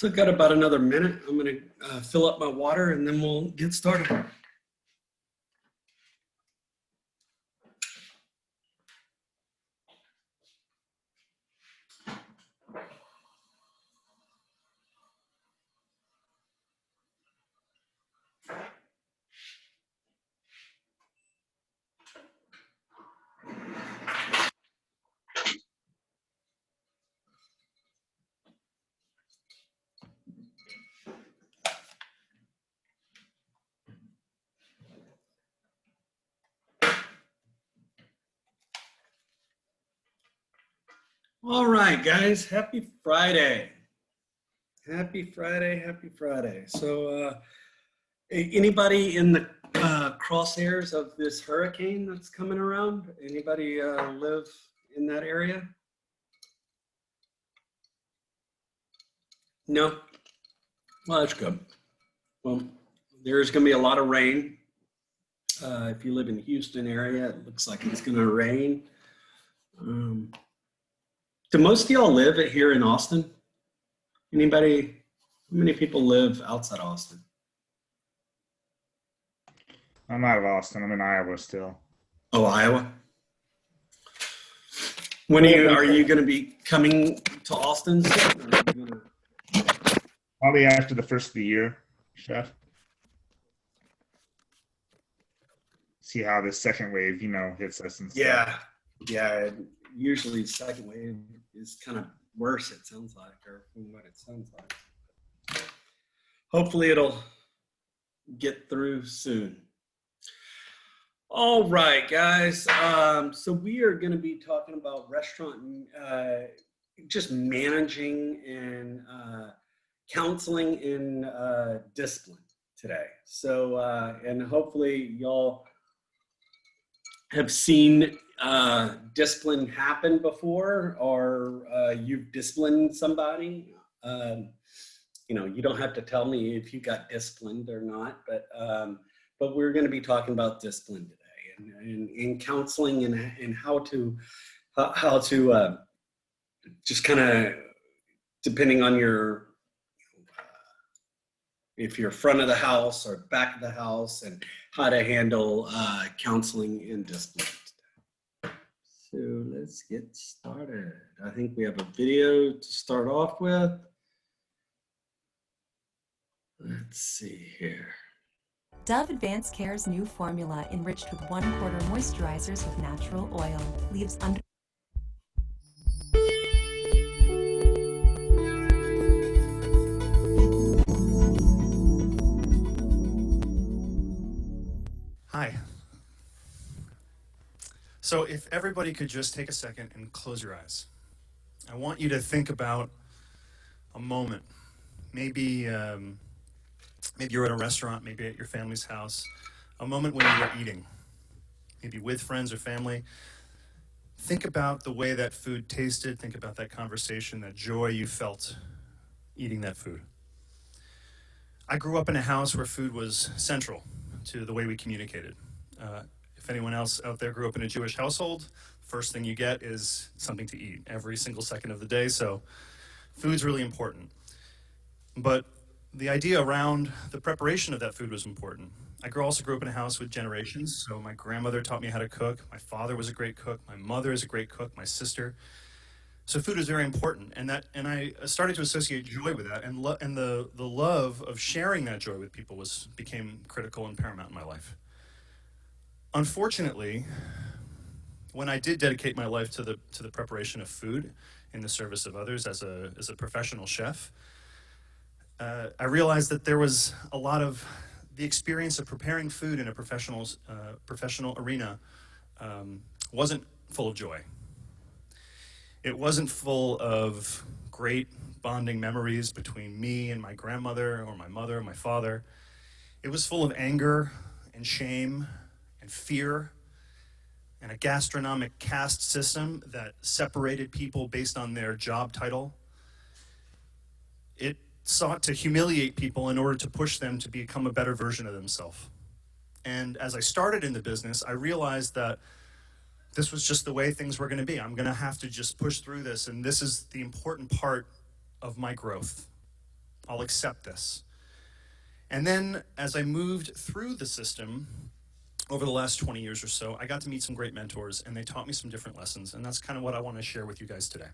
So I've got about another minute. I'm going to fill up my water and then we'll get started. All right, guys, happy Friday. Happy Friday, happy Friday. So anybody in the crosshairs of this hurricane that's coming around? Anybody live in that area? No? Well, that's good. Well, there's going to be a lot of rain. If you live in the Houston area, it looks like it's going to rain. Do most of y'all live here in Austin? Anybody, how many people live outside Austin? I'm out of Austin. I'm in Iowa still. Oh, Iowa. When are you going to be coming to Austin? Probably after the first of the year, Chef. See how the second wave, hits us and stuff. Yeah. Usually the second wave is kind of worse, it sounds like, or from what it sounds like. Hopefully it'll get through soon. All right, guys. So we are going to be talking about restaurant, just managing and counseling in discipline today. So, and hopefully y'all have seen discipline happen before, or you've disciplined somebody. You don't have to tell me if you got disciplined or not, but we're going to be talking about discipline today and counseling and how to just kind of, depending on your if you're front of the house or back of the house, and how to handle counseling and discipline. So let's get started. I think we have a video to start off with. Let's see here. Dove Advanced Care's new formula, enriched with 1/4 moisturizers with natural oil, leaves under. Hi. So if everybody could just take a second and close your eyes. I want you to think about a moment. Maybe you're at a restaurant, maybe at your family's house, a moment when you were eating, maybe with friends or family. Think about the way that food tasted. Think about that conversation, that joy you felt eating that food. I grew up in a house where food was central to the way we communicated. If anyone else out there grew up in a Jewish household, first thing you get is something to eat every single second of the day, so food's really important. But the idea around the preparation of that food was important. I also grew up in a house with generations, so my grandmother taught me how to cook, my father was a great cook, my mother is a great cook, my sister. So food is very important, and I started to associate joy with that, and the love of sharing that joy with people became critical and paramount in my life. Unfortunately, when I did dedicate my life to the preparation of food in the service of others as a professional chef, I realized that there was a lot of the experience of preparing food in a professional arena wasn't full of joy. It wasn't full of great bonding memories between me and my grandmother or my mother or my father. It was full of anger and shame and fear and a gastronomic caste system that separated people based on their job title. It sought to humiliate people in order to push them to become a better version of themselves. And as I started in the business, I realized that this was just the way things were going to be. I'm going to have to just push through this, and this is the important part of my growth. I'll accept this. And then as I moved through the system over the last 20 years or so, I got to meet some great mentors, and they taught me some different lessons, and that's kind of what I want to share with you guys today.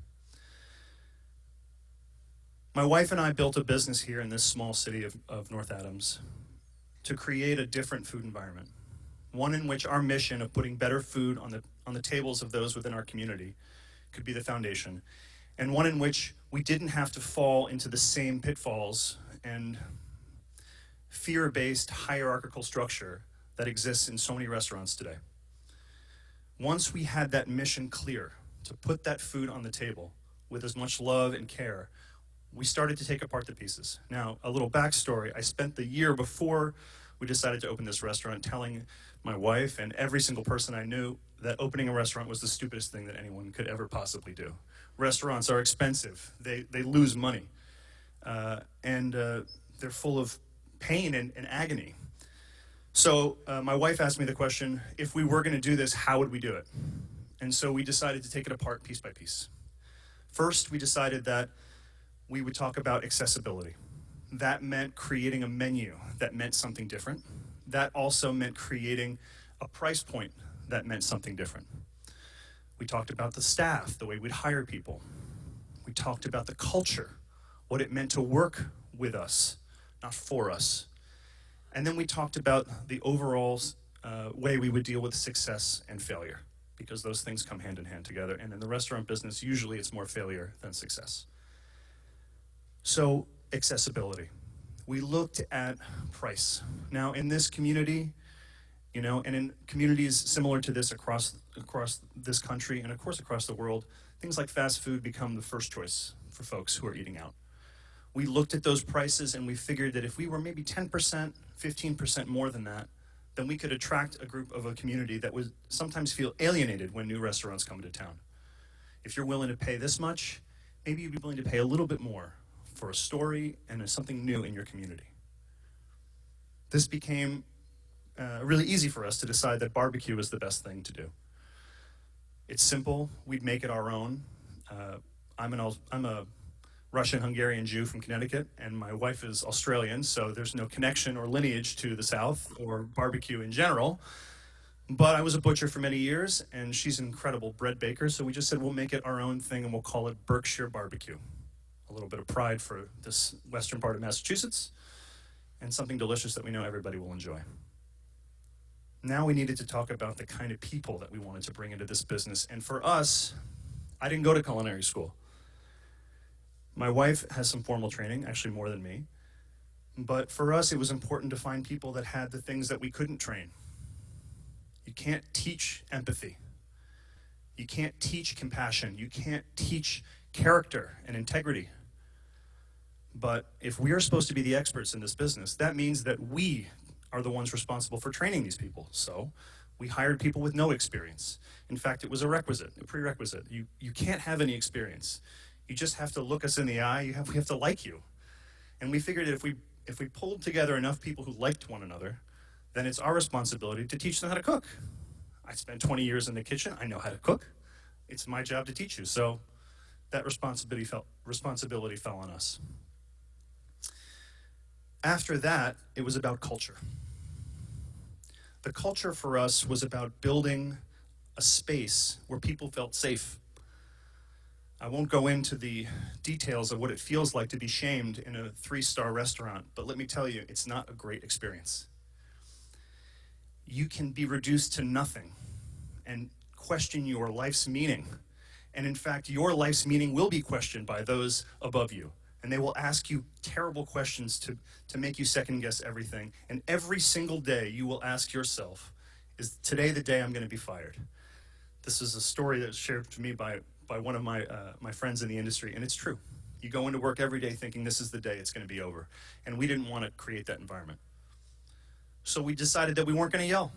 My wife and I built a business here in this small city of North Adams to create a different food environment, one in which our mission of putting better food on the tables of those within our community could be the foundation, and one in which we didn't have to fall into the same pitfalls and fear-based hierarchical structure that exists in so many restaurants today. Once we had that mission clear to put that food on the table with as much love and care, we started to take apart the pieces. Now, a little backstory, I spent the year before we decided to open this restaurant telling my wife and every single person I knew that opening a restaurant was the stupidest thing that anyone could ever possibly do. Restaurants are expensive, they lose money, and they're full of pain and agony. So my wife asked me the question, if we were gonna do this, how would we do it? And so we decided to take it apart piece by piece. First, we decided that we would talk about accessibility. That meant creating a menu that meant something different. That also meant creating a price point that meant something different. We talked about the staff, the way we'd hire people. We talked about the culture, what it meant to work with us, not for us. And then we talked about the overall way we would deal with success and failure, because those things come hand in hand together. And in the restaurant business, usually it's more failure than success. So, accessibility. We looked at price. Now, in this community, you know, and in communities similar to this across this country and of course across the world, things like fast food become the first choice for folks who are eating out. We looked at those prices and we figured that if we were maybe 10%, 15% more than that, then we could attract a group of a community that would sometimes feel alienated when new restaurants come to town. If you're willing to pay this much, maybe you'd be willing to pay a little bit more for a story and something new in your community. This became really easy for us to decide that barbecue was the best thing to do. It's simple, we'd make it our own. I'm a Russian-Hungarian Jew from Connecticut, and my wife is Australian, so there's no connection or lineage to the South or barbecue in general. But I was a butcher for many years, and she's an incredible bread baker, so we just said we'll make it our own thing and we'll call it Berkshire Barbecue. A little bit of pride for this western part of Massachusetts, and something delicious that we know everybody will enjoy. Now we needed to talk about the kind of people that we wanted to bring into this business, and for us, I didn't go to culinary school. My wife has some formal training, actually more than me, but for us it was important to find people that had the things that we couldn't train. You can't teach empathy. You can't teach compassion. You can't teach character and integrity. But if we are supposed to be the experts in this business, that means that we are the ones responsible for training these people. So we hired people with no experience. In fact, it was a prerequisite. You can't have any experience. You just have to look us in the eye. We have to like you. And we figured that if we pulled together enough people who liked one another, then it's our responsibility to teach them how to cook. I spent 20 years in the kitchen. I know how to cook. It's my job to teach you. So that responsibility fell on us. After that, it was about culture. The culture for us was about building a space where people felt safe. I won't go into the details of what it feels like to be shamed in a 3-star restaurant, but let me tell you, it's not a great experience. You can be reduced to nothing and question your life's meaning. And in fact, your life's meaning will be questioned by those above you. And they will ask you terrible questions to make you second guess everything. And every single day you will ask yourself, is today the day I'm going to be fired? This is a story that was shared to me by one of my friends in the industry, and it's true. You go into work every day thinking this is the day it's going to be over. And we didn't want to create that environment. So we decided that we weren't going to yell.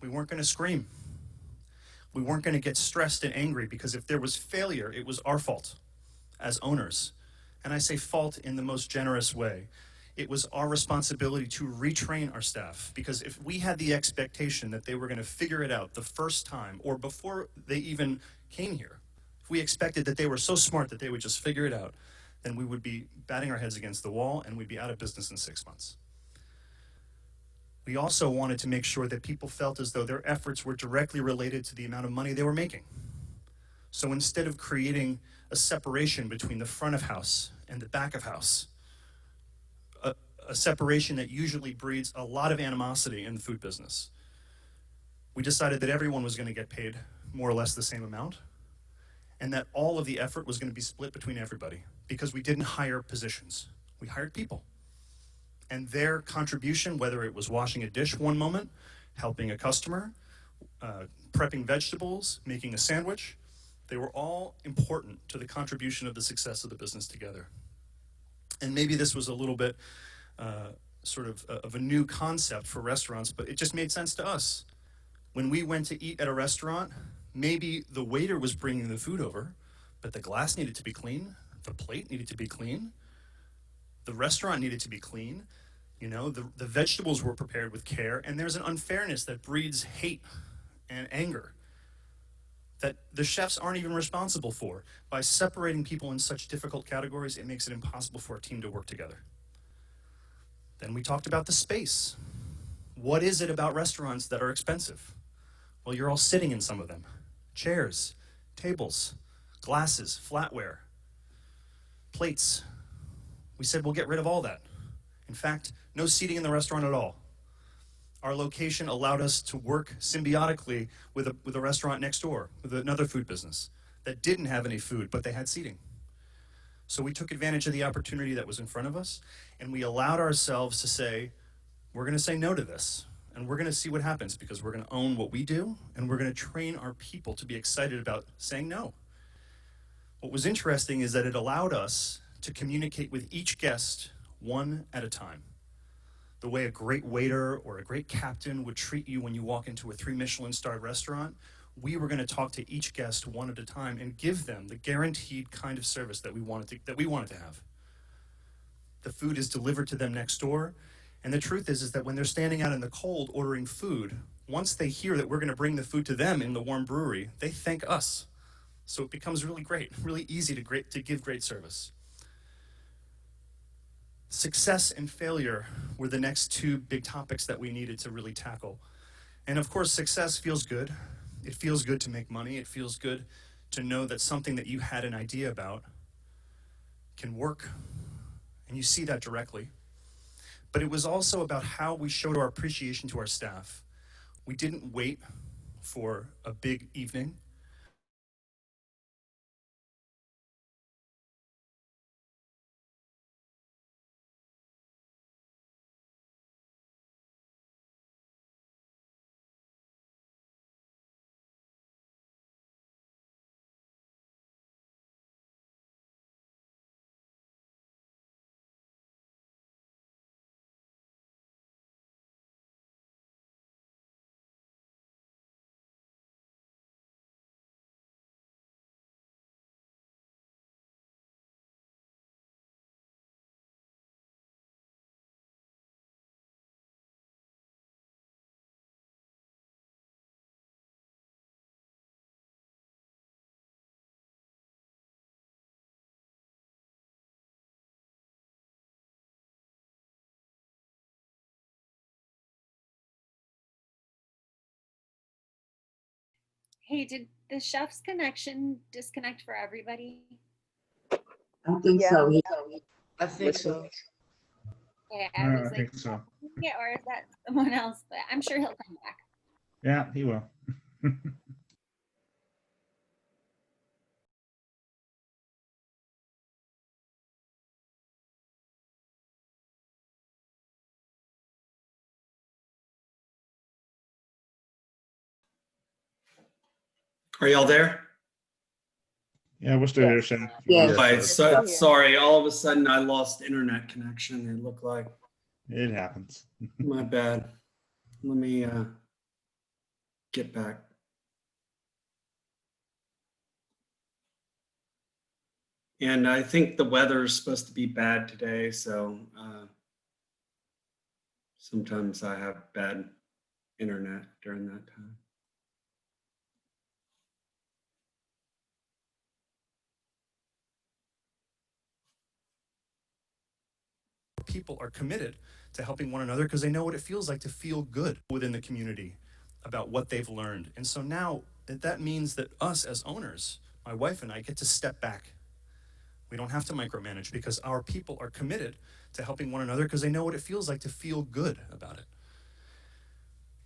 We weren't going to scream. We weren't going to get stressed and angry, because if there was failure, it was our fault as owners. And I say fault in the most generous way. It was our responsibility to retrain our staff, because if we had the expectation that they were going to figure it out the first time or before they even came here, if we expected that they were so smart that they would just figure it out, then we would be batting our heads against the wall and we'd be out of business in 6 months. We also wanted to make sure that people felt as though their efforts were directly related to the amount of money they were making. So instead of creating a separation between the front of house and the back of house, a separation that usually breeds a lot of animosity in the food business, we decided that everyone was going to get paid more or less the same amount, and that all of the effort was going to be split between everybody, because we didn't hire positions. We hired people. And their contribution, whether it was washing a dish one moment, helping a customer, prepping vegetables, making a sandwich, they were all important to the contribution of the success of the business together. And maybe this was a little bit sort of a new concept for restaurants, but it just made sense to us. When we went to eat at a restaurant, maybe the waiter was bringing the food over, but the glass needed to be clean, the plate needed to be clean, the restaurant needed to be clean, you know, the vegetables were prepared with care, and there's an unfairness that breeds hate and anger that the chefs aren't even responsible for. By separating people in such difficult categories, it makes it impossible for a team to work together. Then we talked about the space. What is it about restaurants that are expensive? Well, you're all sitting in some of them. Chairs, tables, glasses, flatware, plates. We said we'll get rid of all that. In fact, no seating in the restaurant at all. Our location allowed us to work symbiotically with a restaurant next door, with another food business that didn't have any food, but they had seating. So we took advantage of the opportunity that was in front of us, and we allowed ourselves to say, we're going to say no to this, and we're going to see what happens, because we're going to own what we do, and we're going to train our people to be excited about saying no. What was interesting is that it allowed us to communicate with each guest one at a time. The way a great waiter or a great captain would treat you when you walk into a 3 Michelin-starred restaurant, we were going to talk to each guest one at a time and give them the guaranteed kind of service that we wanted to have. The food is delivered to them next door, and the truth is that when they're standing out in the cold ordering food, once they hear that we're going to bring the food to them in the warm brewery, they thank us. So it becomes really great, really easy to give great service. Success and failure were the next 2 big topics that we needed to really tackle. And of course, success feels good. It feels good to make money. It feels good to know that something that you had an idea about can work, and you see that directly. But it was also about how we showed our appreciation to our staff. We didn't wait for a big evening. Hey, did the chef's connection disconnect for everybody? I think Yeah. so. I think so. Okay, I I was like, think so. yeah, or is that someone else? But I'm sure he'll come back. Yeah, he will. Are y'all there? Yeah, we're still here, Yes. Shannon. Yes. Yes, Right, sir. so, Yeah. sorry, all of a sudden I lost internet connection, it looked like. It happens. My bad. Let me get back. And I think the weather is supposed to be bad today, so sometimes I have bad internet during that time. people are committed to helping one another because they know what it feels like to feel good within the community about what they've learned. And so now that means that us as owners, my wife and I, get to step back. We don't have to micromanage because our people are committed to helping one another because they know what it feels like to feel good about it.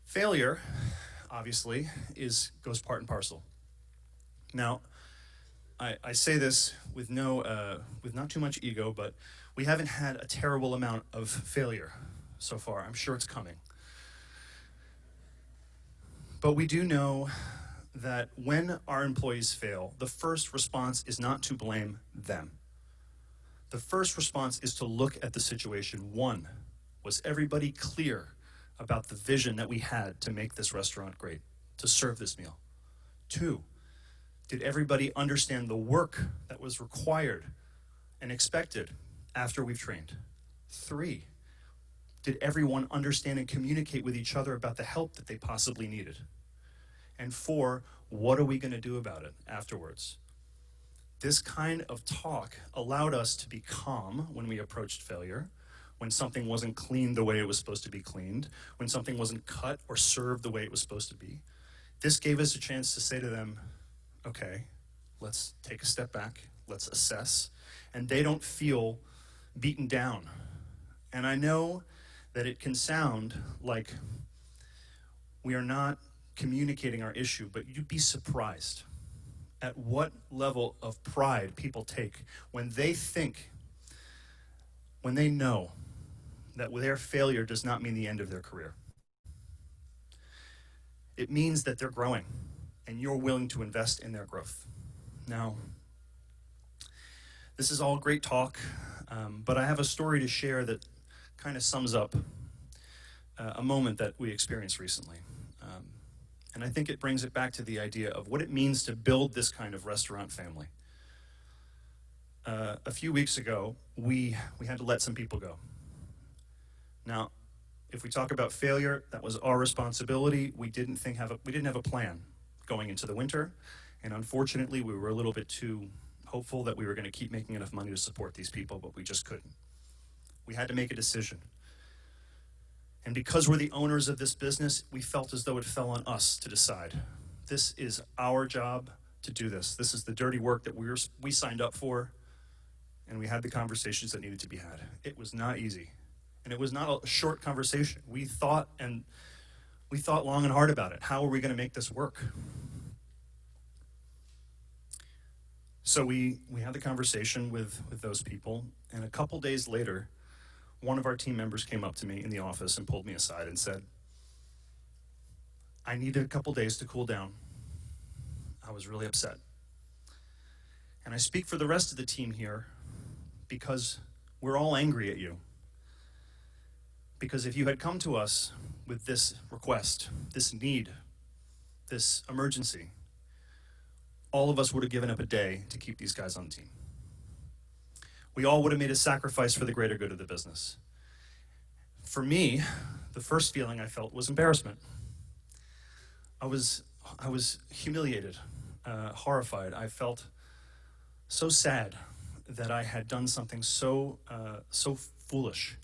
Failure, obviously, goes part and parcel. Now, I say this with not too much ego, but we haven't had a terrible amount of failure so far. I'm sure it's coming. But we do know that when our employees fail, the first response is not to blame them. The first response is to look at the situation. One, was everybody clear about the vision that we had to make this restaurant great, to serve this meal? Two, did everybody understand the work that was required and expected after we've trained? Three, did everyone understand and communicate with each other about the help that they possibly needed? And four, what are we going to do about it afterwards? This kind of talk allowed us to be calm when we approached failure, when something wasn't cleaned the way it was supposed to be cleaned, when something wasn't cut or served the way it was supposed to be. This gave us a chance to say to them, okay, let's take a step back, let's assess, and they don't feel beaten down. And I know that it can sound like we are not communicating our issue, but you'd be surprised at what level of pride people take when they know that their failure does not mean the end of their career. It means that they're growing and you're willing to invest in their growth. Now, this is all great talk, but I have a story to share that kind of sums up a moment that we experienced recently. And I think it brings it back to the idea of what it means to build this kind of restaurant family. A few weeks ago, we had to let some people go. Now, if we talk about failure, that was our responsibility. We didn't have a plan going into the winter, and unfortunately, we were a little bit too hopeful that we were going to keep making enough money to support these people, but we just couldn't. We had to make a decision. And because we're the owners of this business, we felt as though it fell on us to decide. This is our job to do this. This is the dirty work that we signed up for, and we had the conversations that needed to be had. It was not easy, and it was not a short conversation. We thought long and hard about it. How are we going to make this work? So we had the conversation with those people, and a couple days later, one of our team members came up to me in the office and pulled me aside and said, I needed a couple days to cool down. I was really upset. And I speak for the rest of the team here because we're all angry at you. Because if you had come to us with this request, this need, this emergency, all of us would have given up a day to keep these guys on the team. We all would have made a sacrifice for the greater good of the business. For me, the first feeling I felt was embarrassment. I was humiliated, horrified. I felt so sad that I had done something so foolish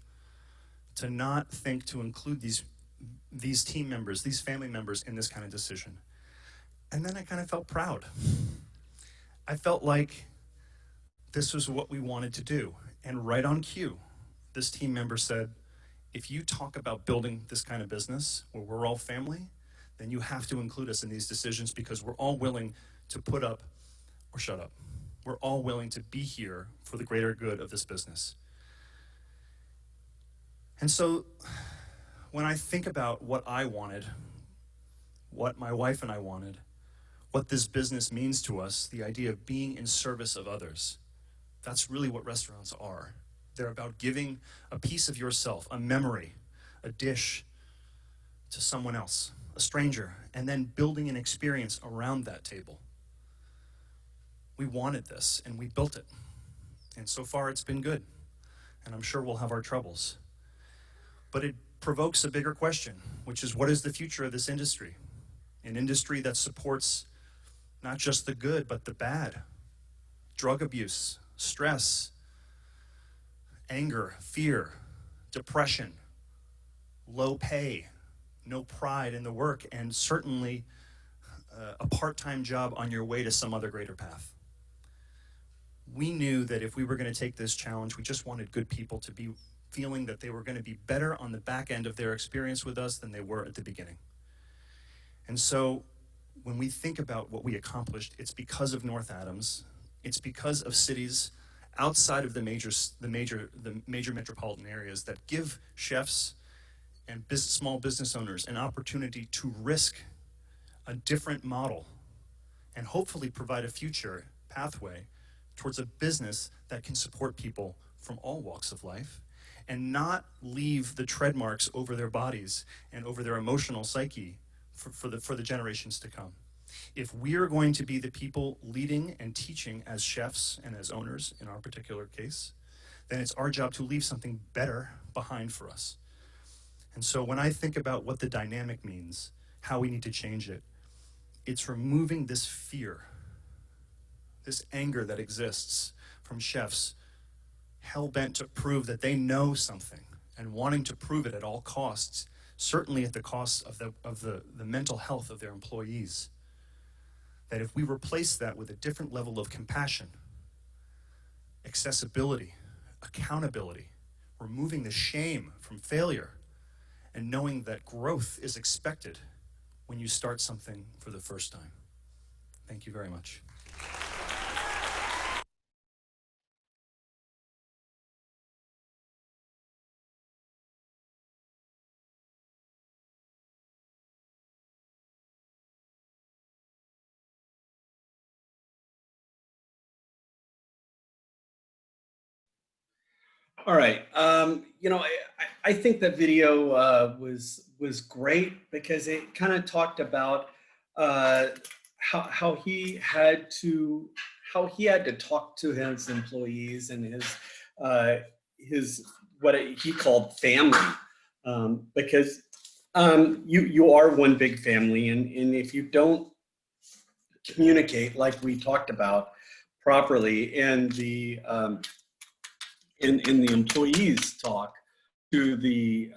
to not think to include these team members, these family members in this kind of decision. And then I kind of felt proud. I felt like this was what we wanted to do. And right on cue, this team member said, if you talk about building this kind of business where we're all family, then you have to include us in these decisions because we're all willing to put up or shut up. We're all willing to be here for the greater good of this business. And so when I think about what I wanted, what my wife and I wanted, what this business means to us, the idea of being in service of others, that's really what restaurants are. They're about giving a piece of yourself, a memory, a dish to someone else, a stranger, and then building an experience around that table. We wanted this, and we built it. And so far, it's been good. And I'm sure we'll have our troubles. But it provokes a bigger question, which is, what is the future of this industry? An industry that supports not just the good, but the bad. Drug abuse, stress, anger, fear, depression, low pay, no pride in the work, and certainly a part-time job on your way to some other greater path. We knew that if we were going to take this challenge, we just wanted good people to be feeling that they were going to be better on the back end of their experience with us than they were at the beginning. And so when we think about what we accomplished, it's because of North Adams. It's because of cities outside of the major metropolitan areas that give chefs and small business owners an opportunity to risk a different model and hopefully provide a future pathway towards a business that can support people from all walks of life and not leave the tread marks over their bodies and over their emotional psyche for the generations to come. If we are going to be the people leading and teaching as chefs and as owners in our particular case, then it's our job to leave something better behind for us. And so when I think about what the dynamic means, how we need to change it, it's removing this fear, this anger that exists from chefs hell-bent to prove that they know something and wanting to prove it at all costs, certainly at the cost of the mental health of their employees. That if we replace that with a different level of compassion, accessibility, accountability, removing the shame from failure, and knowing that growth is expected when you start something for the first time. Thank you very much. All right. I think that video was great because it kind of talked about how he had to talk to his employees and his what he called family, because you are one big family, and if you don't communicate like we talked about properly, and the employees talk to the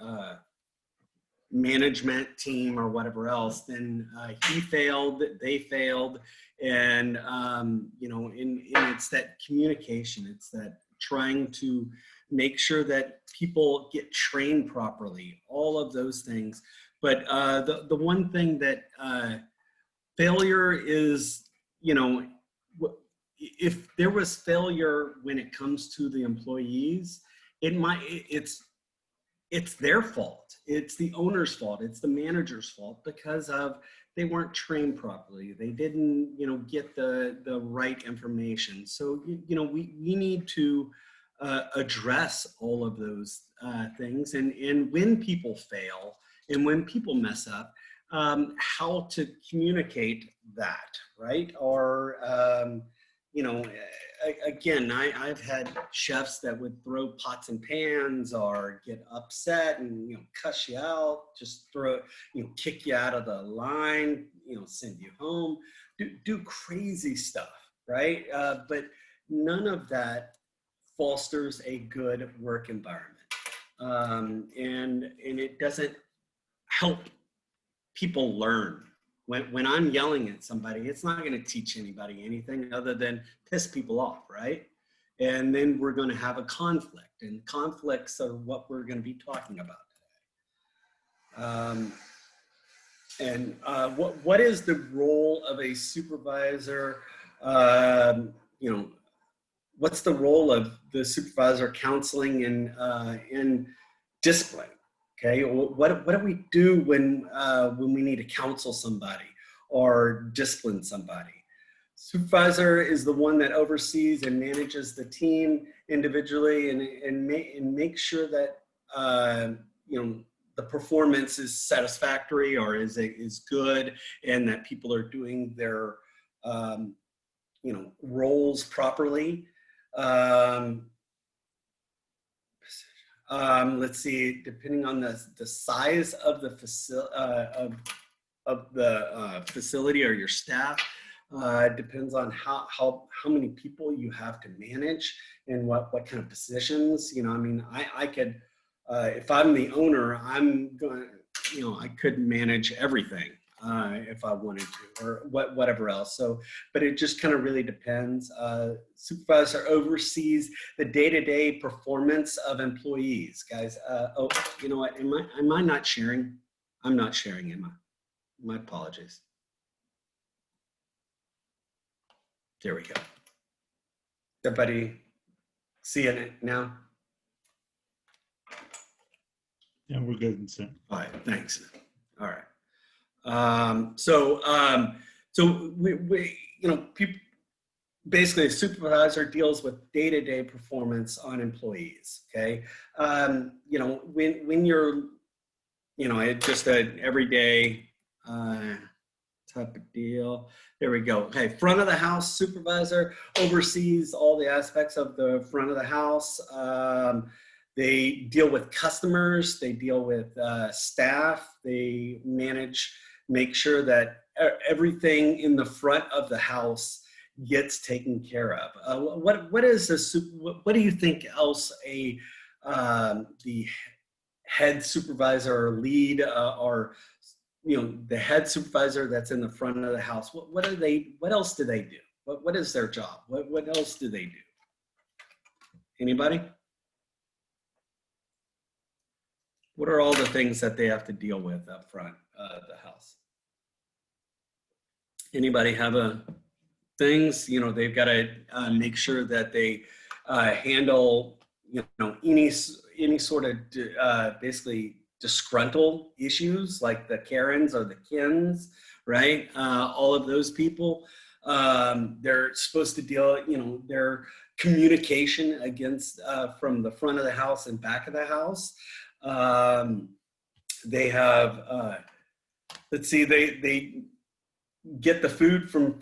management team or whatever else, then he failed, they failed, and it's that communication. It's that trying to make sure that people get trained properly, all of those things. But the one thing that failure is, if there was failure when it comes to the employees, it's their fault. It's the owner's fault. It's the manager's fault because they weren't trained properly. They didn't, get the right information. So, we need to address all of those things. And when people fail and when people mess up, how to communicate that, right? Or, again, I've had chefs that would throw pots and pans or get upset and, cuss you out, just kick you out of the line, send you home, do crazy stuff, right? But none of that fosters a good work environment. And it doesn't help people learn. When I'm yelling at somebody, it's not going to teach anybody anything other than piss people off, right? And then we're going to have a conflict, and conflicts are what we're going to be talking about today. What is the role of a supervisor? What's the role of the supervisor counseling in discipline? Okay, what do we do when we need to counsel somebody or discipline somebody? Supervisor is the one that oversees and manages the team individually and make sure that the performance is satisfactory or is good, and that people are doing their roles properly. Let's see, depending on the size of the facility or your staff, depends on how many people you have to manage and what kind of positions. I could If I'm the owner, I'm going to, I could manage everything if I wanted to, or whatever else. So, but it just kind of really depends. Supervisor oversees the day-to-day performance of employees. Guys, oh, you know what? Am I not sharing? I'm not sharing, am I? My apologies. There we go. Everybody seeing it now? Yeah, we're good. So, All right, thanks. All right. So we people, basically a supervisor deals with day-to-day performance on employees. Okay. When you're, it's just an everyday type of deal. There we go. Okay. Front of the house supervisor oversees all the aspects of the front of the house. They deal with customers, they deal with staff, they make sure that everything in the front of the house gets taken care of. What do you think else the head supervisor or lead or the head supervisor that's in the front of the house, what else do they do? What is their job? What else do they do? Anybody? What are all the things that they have to deal with up front of the house? Anybody have things? They've got to make sure that they handle, any sort of basically disgruntled issues like the Karens or the Kens, right? All of those people, they're supposed to deal, their communication against from the front of the house and back of the house. They have, let's see, they get the food from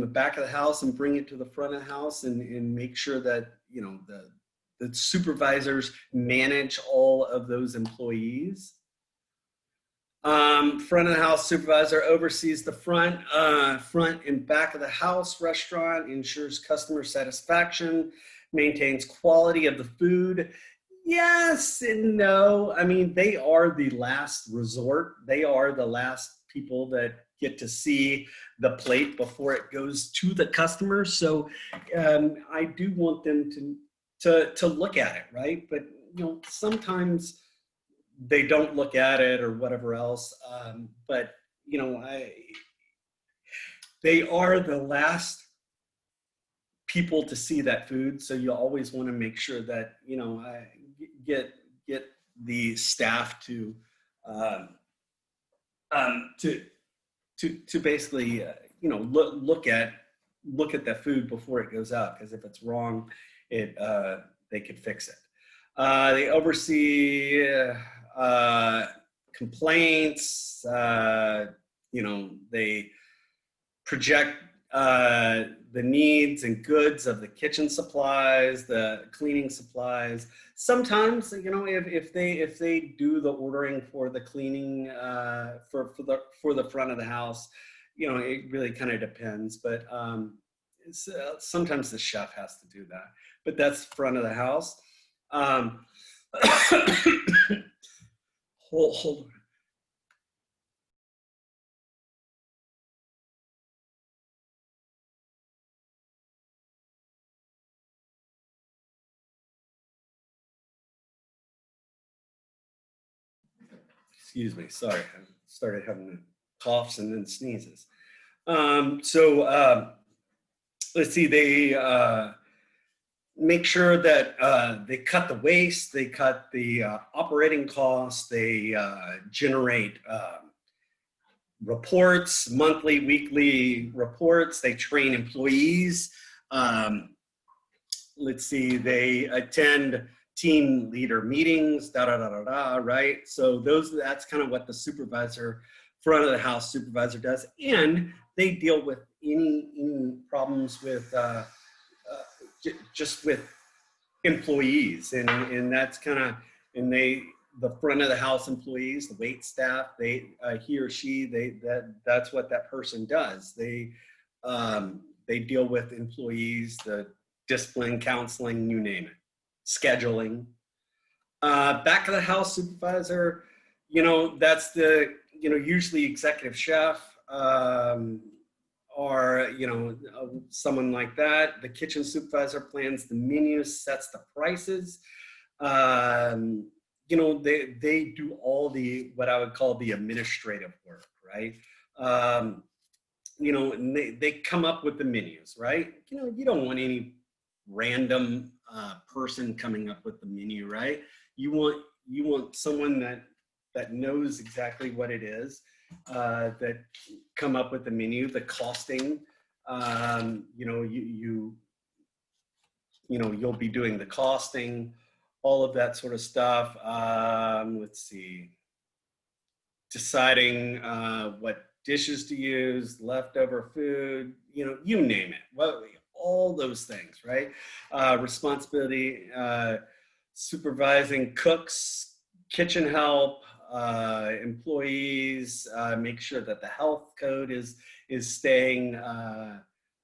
the back of the house and bring it to the front of the house and make sure that, the supervisors manage all of those employees. Front of the house supervisor oversees the front and back of the house restaurant, ensures customer satisfaction, maintains quality of the food. Yes and no. I mean, they are the last resort. They are the last people that get to see the plate before it goes to the customer. So I do want them to look at it, right? But sometimes they don't look at it or whatever else. But they are the last people to see that food. So you always want to make sure that I get the staff to basically look at that food before it goes out, because if it's wrong, they could fix it. They oversee complaints. They project the needs and goods of the kitchen supplies, the cleaning supplies. Sometimes, if they do the ordering for the cleaning for the front of the house, it really kind of depends. But sometimes the chef has to do that. But that's front of the house. Hold on. Excuse me, sorry, I started having coughs and then sneezes. Let's see, they make sure that they cut the waste, they cut the operating costs, they generate reports, monthly, weekly reports, they train employees. Let's see, they attend team leader meetings, right? So that's kind of what the supervisor, front of the house supervisor does. And they deal with any problems with just with employees. And that's kind of, the front of the house employees, the wait staff, he or she, that's what that person does. They deal with employees, the discipline, counseling, you name it, scheduling. Back of the house supervisor, that's usually executive chef, or, someone like that. The kitchen supervisor plans the menus, sets the prices. They do all what I would call the administrative work, right? And they come up with the menus, right? You don't want any random person coming up with the menu, right? You want someone that knows exactly what it is, that come up with the menu, the costing. You'll be doing the costing, all of that sort of stuff. Let's see, deciding what dishes to use, leftover food, you name it. Well, all those things, right? Responsibility, supervising cooks, kitchen help, employees, make sure that the health code is staying,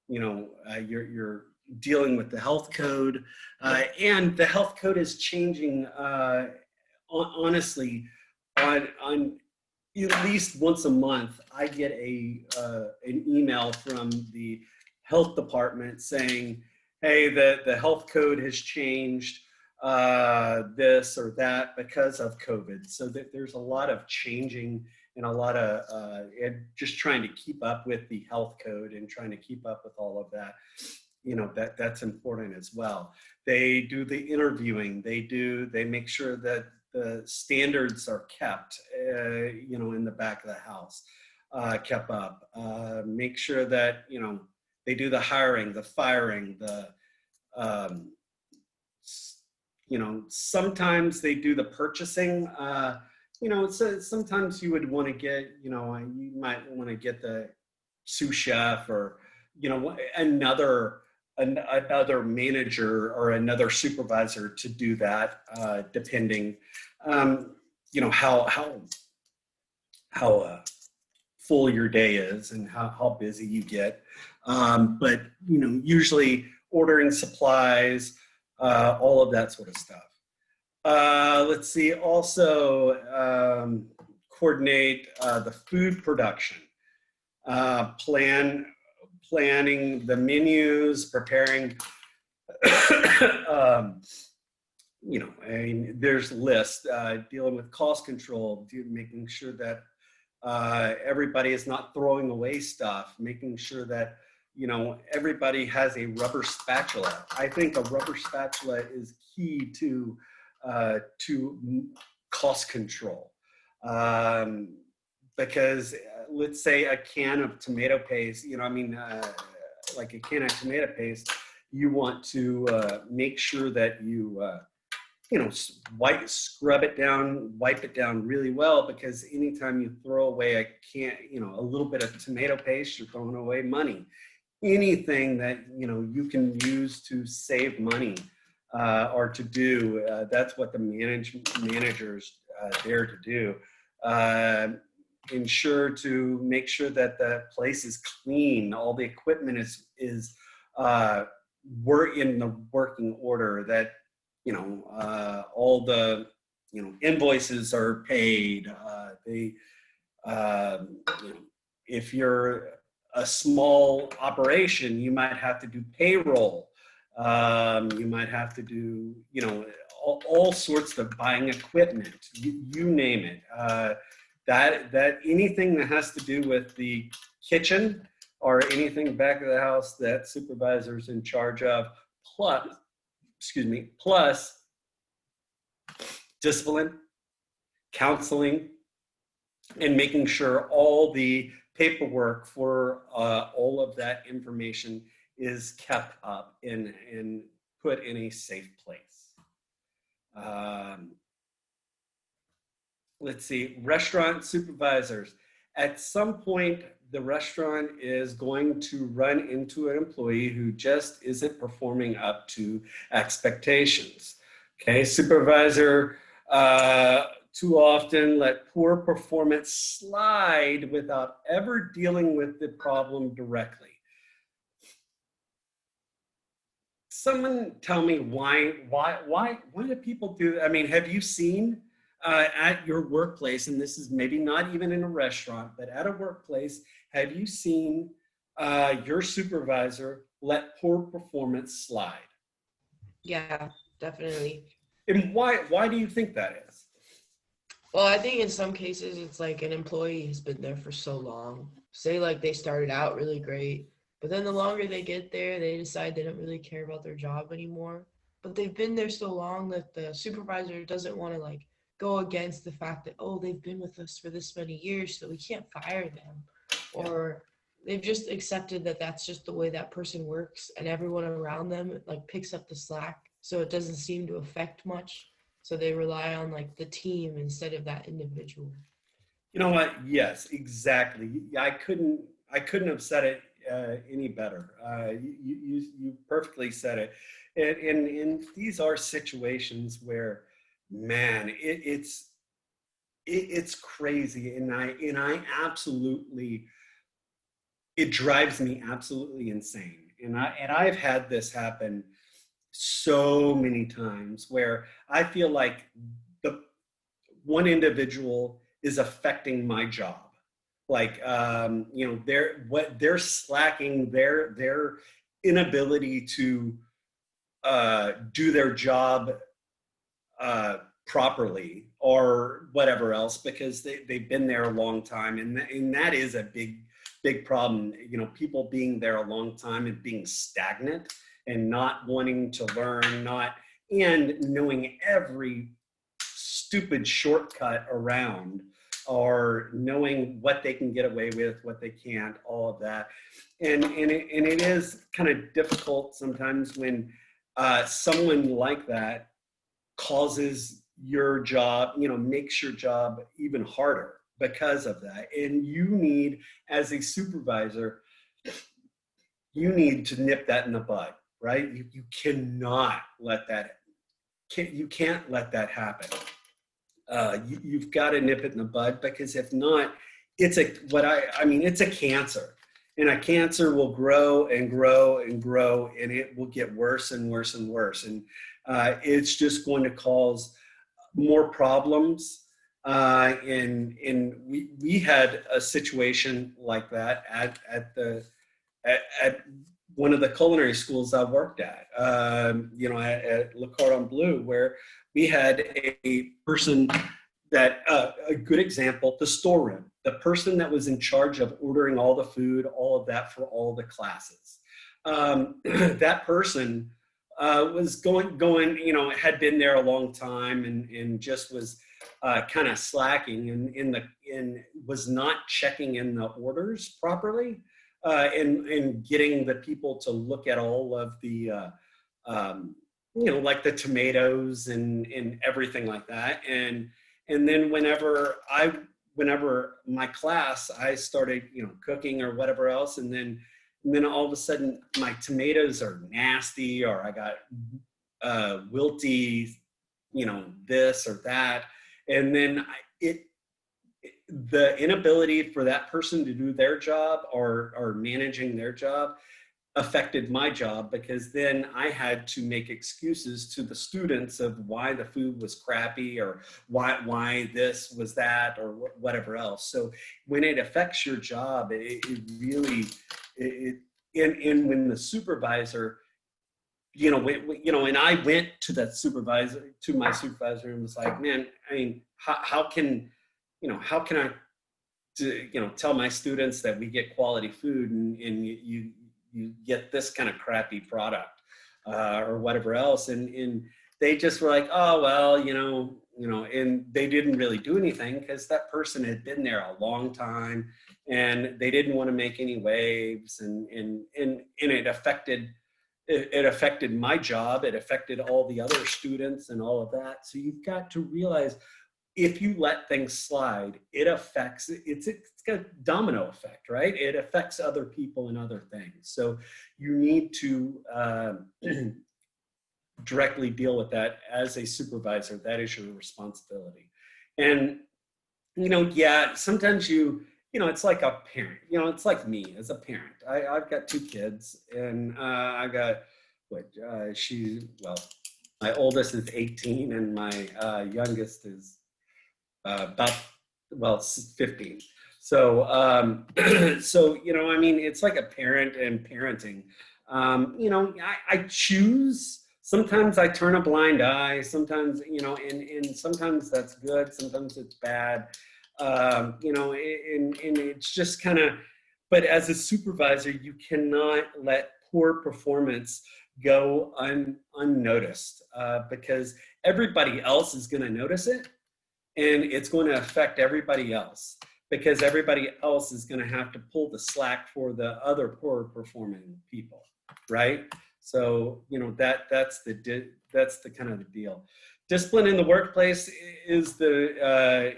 you're dealing with the health code, and the health code is changing, honestly, on at least once a month. I get an email from the health department saying, hey, the health code has changed, this or that because of COVID. So that there's a lot of changing and a lot of just trying to keep up with the health code and trying to keep up with all of that. That's important as well. They do the interviewing. They make sure that the standards are kept, in the back of the house, kept up. Make sure that, they do the hiring, the firing, sometimes they do the purchasing. So sometimes you would want to get, you might want to get the sous chef or, another manager or another supervisor to do that, depending, how full your day is and how busy you get. But, usually ordering supplies, all of that sort of stuff. Let's see, also coordinate the food production, planning the menus, preparing, there's lists, dealing with cost control, making sure that everybody is not throwing away stuff, making sure that, everybody has a rubber spatula. I think a rubber spatula is key to cost control. Because let's say a can of tomato paste, like a can of tomato paste, you want to make sure that you, scrub it down, wipe it down really well, because anytime you throw away a little bit of tomato paste, you're throwing away money. Anything that, you can use to save money or to do, that's what the managers there to do. Ensure to make sure that the place is clean, all the equipment is we're in the working order, that all the invoices are paid. If you're a small operation, you might have to do payroll. You might have to do all sorts of buying equipment. You name it. That anything that has to do with the kitchen or anything back of the house that supervisor's in charge of, plus discipline, counseling, and making sure all the paperwork for all of that information is kept up and put in a safe place. Let's see, restaurant supervisors. At some point, the restaurant is going to run into an employee who just isn't performing up to expectations. Okay, supervisor too often let poor performance slide without ever dealing with the problem directly. someone tell me why do people do? I mean, have you seen at your workplace, and this is maybe not even in a restaurant, but at a workplace, have you seen your supervisor let poor performance slide? Yeah, definitely. And why do you think that is? Well, I think in some cases it's like an employee has been there for so long. Say like they started out really great, but then the longer they get there, they decide they don't really care about their job anymore. But they've been there so long that the supervisor doesn't want to like go against the fact that, oh, they've been with us for this many years, so we can't fire them. Or they've just accepted that that's just the way that person works, and everyone around them like picks up the slack, so it doesn't seem to affect much. So they rely on like the team instead of that individual. You know what? Yes, exactly. I couldn't have said it any better. You perfectly said it. And these are situations where, man, it's crazy, and I absolutely, it drives me absolutely insane. And I've had this happen so many times where I feel like the one individual is affecting my job. Like, they're slacking their inability to do their job properly or whatever else, because they've been there a long time. And that is a big problem. People being there a long time and being stagnant and not wanting to learn, and knowing every stupid shortcut around, or knowing what they can get away with, what they can't, all of that. And it is kind of difficult sometimes when someone like that causes your job, makes your job even harder because of that. And you need, as a supervisor, you need to nip that in the bud, right? You cannot let that, you can't let that happen. You've got to nip it in the bud, because if not, it's a cancer, and a cancer will grow and grow and grow, and it will get worse and worse and worse. And it's just going to cause more problems. And we had a situation like that at one of the culinary schools I worked at, at Le Cordon Bleu, where we had a person that, a good example, the storeroom, the person that was in charge of ordering all the food, all of that for all the classes. That person was going, had been there a long time, and just was kind of slacking and was not checking in the orders properly, and getting the people to look at all of the, like the tomatoes and everything like that. And then whenever my class, I started, cooking or whatever else, and then all of a sudden my tomatoes are nasty, or I got wilty, this or that. And then the inability for that person to do their job, or managing their job, affected my job, because then I had to make excuses to the students of why the food was crappy, or why this was that, or whatever else. So when it affects your job, it really, and when the supervisor, and I went to my supervisor and was like, man, I mean, how can I, tell my students that we get quality food, and you get this kind of crappy product, or whatever else. And they just were like, oh, well, and they didn't really do anything, because that person had been there a long time, and they didn't want to make any waves, and it affected my job. It affected all the other students and all of that. So you've got to realize, if you let things slide, it's got a domino effect, right? It affects other people and other things. So you need to directly deal with that as a supervisor. That is your responsibility. And, sometimes it's like a parent, it's like me as a parent. I've got 2 kids, and I got my oldest is 18 and my youngest is about 15. So so I mean, it's like a parent and parenting. I choose. Sometimes I turn a blind eye. Sometimes and sometimes that's good. Sometimes it's bad. And it's just kind of. But as a supervisor, you cannot let poor performance go unnoticed because everybody else is going to notice it, and it's going to affect everybody else because everybody else is going to have to pull the slack for the other poor performing people, right? So that's the kind of the deal. Discipline in the workplace is the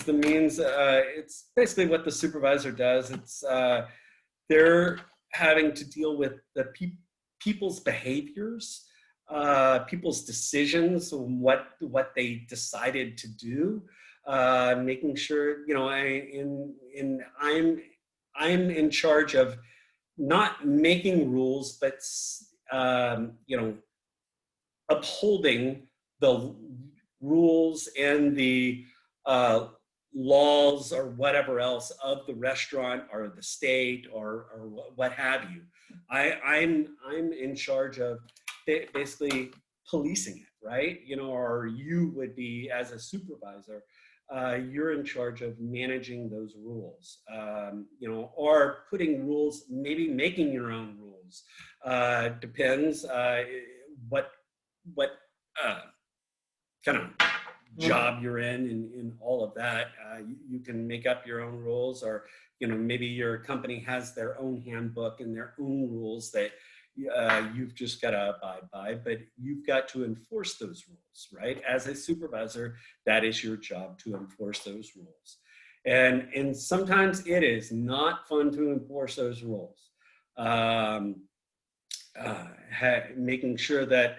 means. It's basically what the supervisor does. It's they're having to deal with the people's behaviors, people's decisions, what they decided to do, making sure I'm in charge of not making rules, but upholding the rules and the laws or whatever else of the restaurant or the state or what have you. I'm in charge of basically policing it, right? Or you would be as a supervisor. You're in charge of managing those rules, or putting rules, maybe making your own rules. Depends what kind of job you're in all of that. You can make up your own rules, or maybe your company has their own handbook and their own rules that you've just got to abide by, but you've got to enforce those rules, right? As a supervisor, that is your job, to enforce those rules. And sometimes it is not fun to enforce those rules. Making sure that,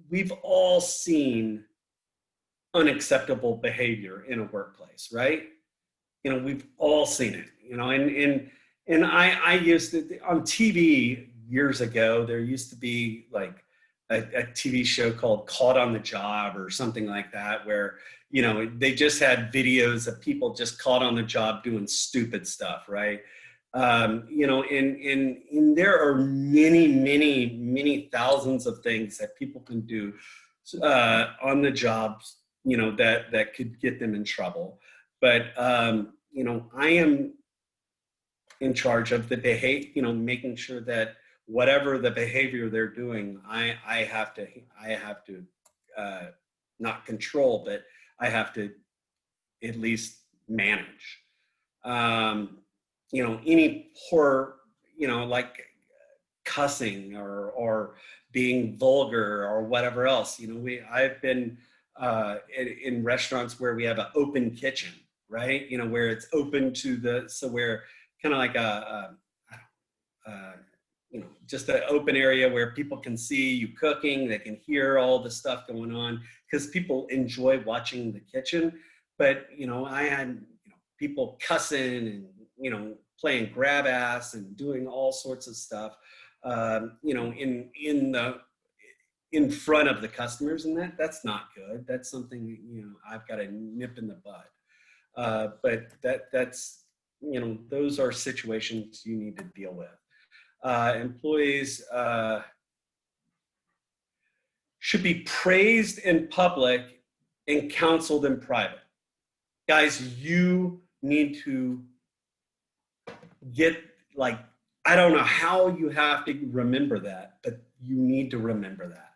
we've all seen unacceptable behavior in a workplace, right? We've all seen it, and I used to, on TV years ago, there used to be like a TV show called Caught on the Job or something like that, where, they just had videos of people just caught on the job doing stupid stuff, right? And there are many thousands of things that people can do on the jobs, that could get them in trouble. But, I am in charge of the behavior, making sure that whatever the behavior they're doing, I have to not control, but I have to at least manage. Any poor, like cussing or being vulgar or whatever else, I've been in restaurants where we have an open kitchen, right? Where it's open to so where kind of like just an open area where people can see you cooking, they can hear all the stuff going on, because people enjoy watching the kitchen. But, I had people cussing and, playing grab ass and doing all sorts of stuff, in front of the customers, and that's not good. That's something, I've got to nip in the bud. But that's, those are situations you need to deal with. Employees should be praised in public and counseled in private. Guys, you need to get, I don't know how you have to remember that, but you need to remember that.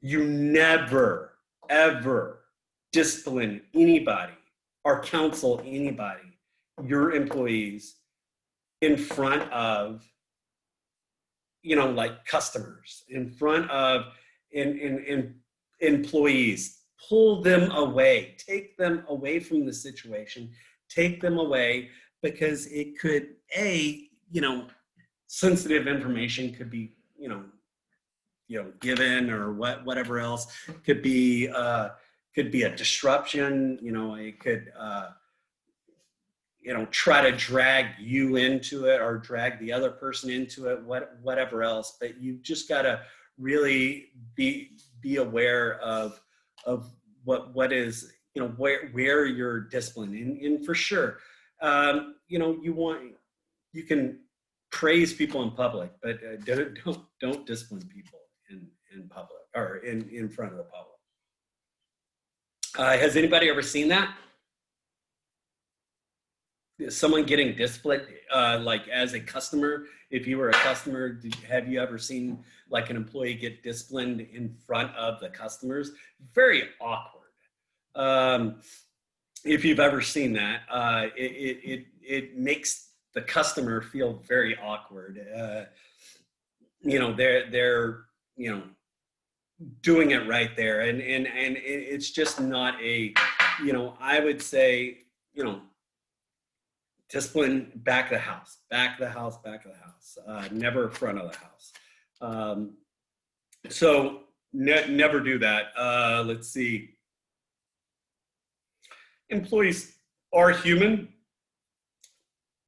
You never, ever discipline anybody or counsel anybody, your employees, in front of, customers, in front of in employees. Pull them away, take them away from the situation, take them away, because it could, sensitive information could be, given, or whatever else could be a disruption. It could, try to drag you into it or drag the other person into it, whatever else. But you just got to really be aware of what is, where you're disciplined. And for sure, you can praise people in public, but don't discipline people in public or in front of the public. Has anybody ever seen that? Someone getting disciplined, like as a customer? If you were a customer, have you ever seen like an employee get disciplined in front of the customers? Very awkward. If you've ever seen that, it makes the customer feel very awkward. They're doing it right there, and it's just not a, I would say, discipline back of the house, never front of the house. So never do that. Let's see. Employees are human.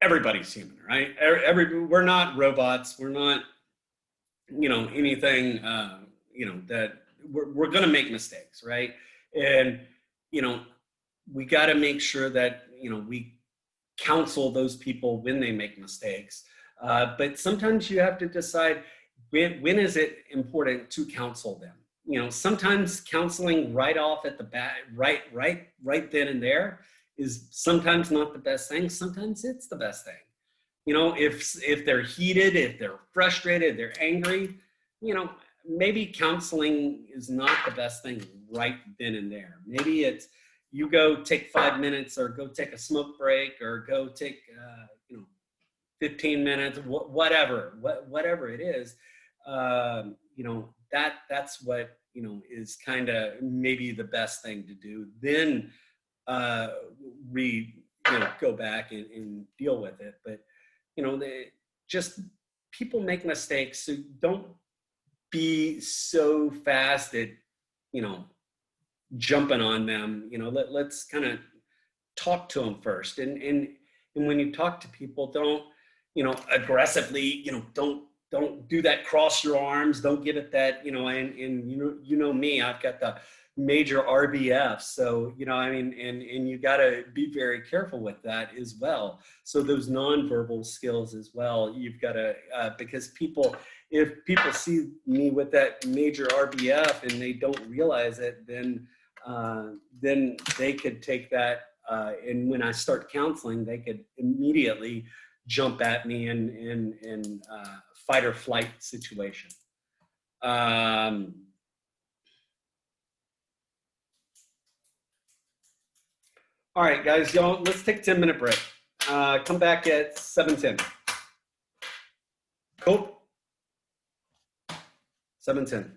Everybody's human, right? We're not robots. We're not, anything, that we're going to make mistakes, right? And, we got to make sure that, we counsel those people when they make mistakes. But sometimes you have to decide when is it important to counsel them. Sometimes counseling right off at the bat, right then and there, is sometimes not the best thing. Sometimes it's the best thing. If they're heated, if they're frustrated, they're angry, maybe counseling is not the best thing right then and there. Maybe it's you go take 5 minutes, or go take a smoke break, or go take 15 minutes, whatever it is. That's what is kind of maybe the best thing to do. Then go back and deal with it. But people make mistakes, so don't be so fast at jumping on them. Let's kind of talk to them first, and when you talk to people, don't aggressively, don't do that, cross your arms, don't get at that, and me, I've got the major RBF, so and you got to be very careful with that as well. So those nonverbal skills as well, you've got to, because if people see me with that major RBF and they don't realize it, then they could take that, and when I start counseling, they could immediately jump at me in fight or flight situation. All right, guys, let's take a 10-minute break. Come back at 7:10. Cool. 7:10.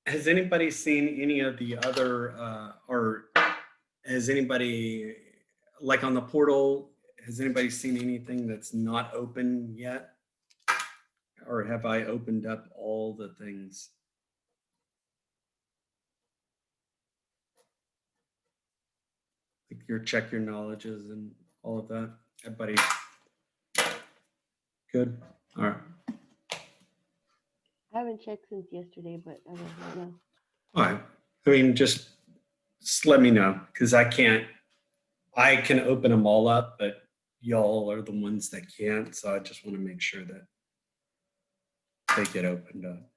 has anybody seen any of the other, or has anybody, like on the portal, has anybody seen anything that's not open yet? Or have I opened up all the things? Like your check your knowledges and all of that? Everybody good? All right. I haven't checked since yesterday, but I don't know. All right. I mean, just let me know, because I can open them all up, but y'all are the ones that can't. So I just want to make sure that they get opened up.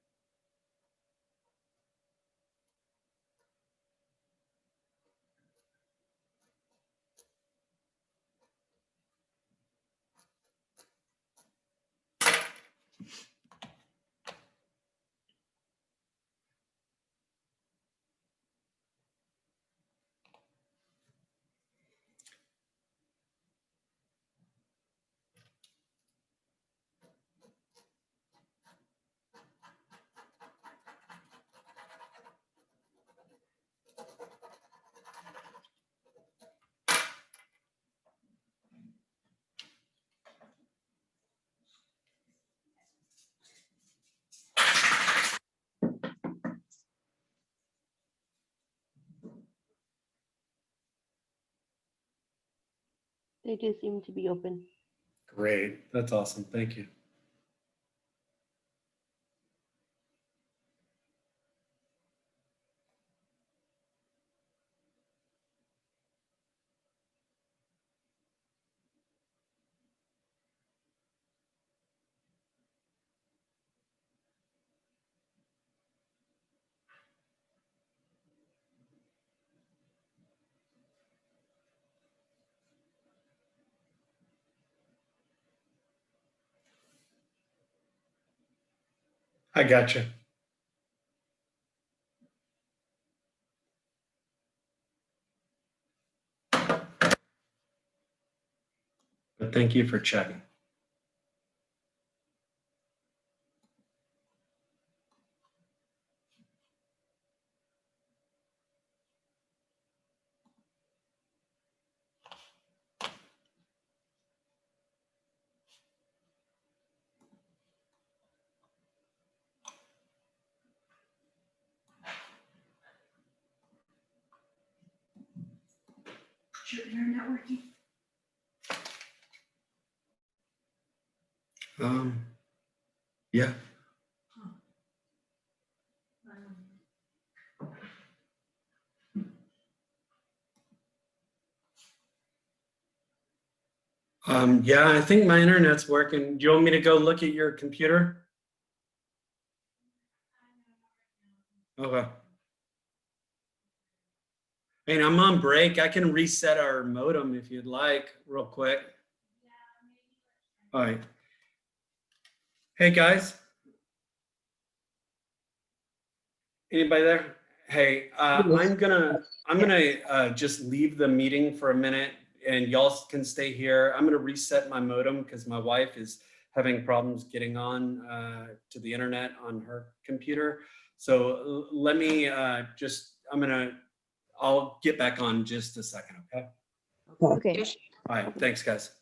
They do seem to be open. Great. That's awesome. Thank you. I got you. But thank you for checking. Your internet working? Yeah. Yeah, I think my internet's working. Do you want me to go look at your computer? Okay. And I'm on break. I can reset our modem if you'd like, real quick. All right. Hey guys. Anybody there? Hey, I'm gonna just leave the meeting for a minute, and y'all can stay here. I'm gonna reset my modem because my wife is having problems getting on to the internet on her computer. So let me I'll get back on in just a second, okay? Okay. Yes. All right, thanks guys.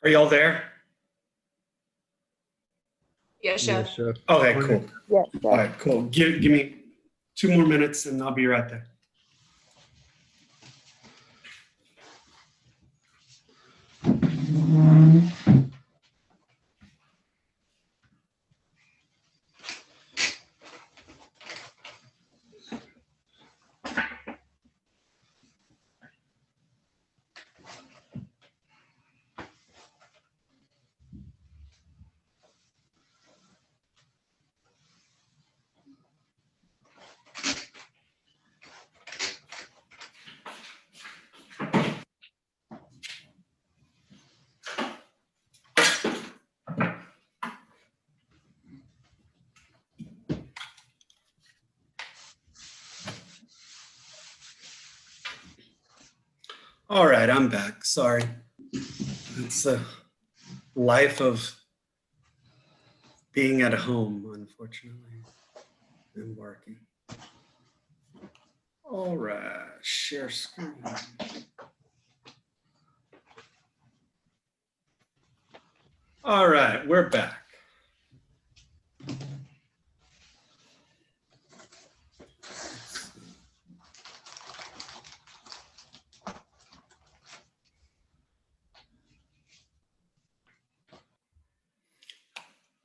Are y'all there? Yeah, chef. Okay, cool. Yes, All right, cool. Give me 2 more minutes and I'll be right there. All right, I'm back. Sorry. It's the life of being at home, unfortunately, and working. All right, share screen. All right, we're back.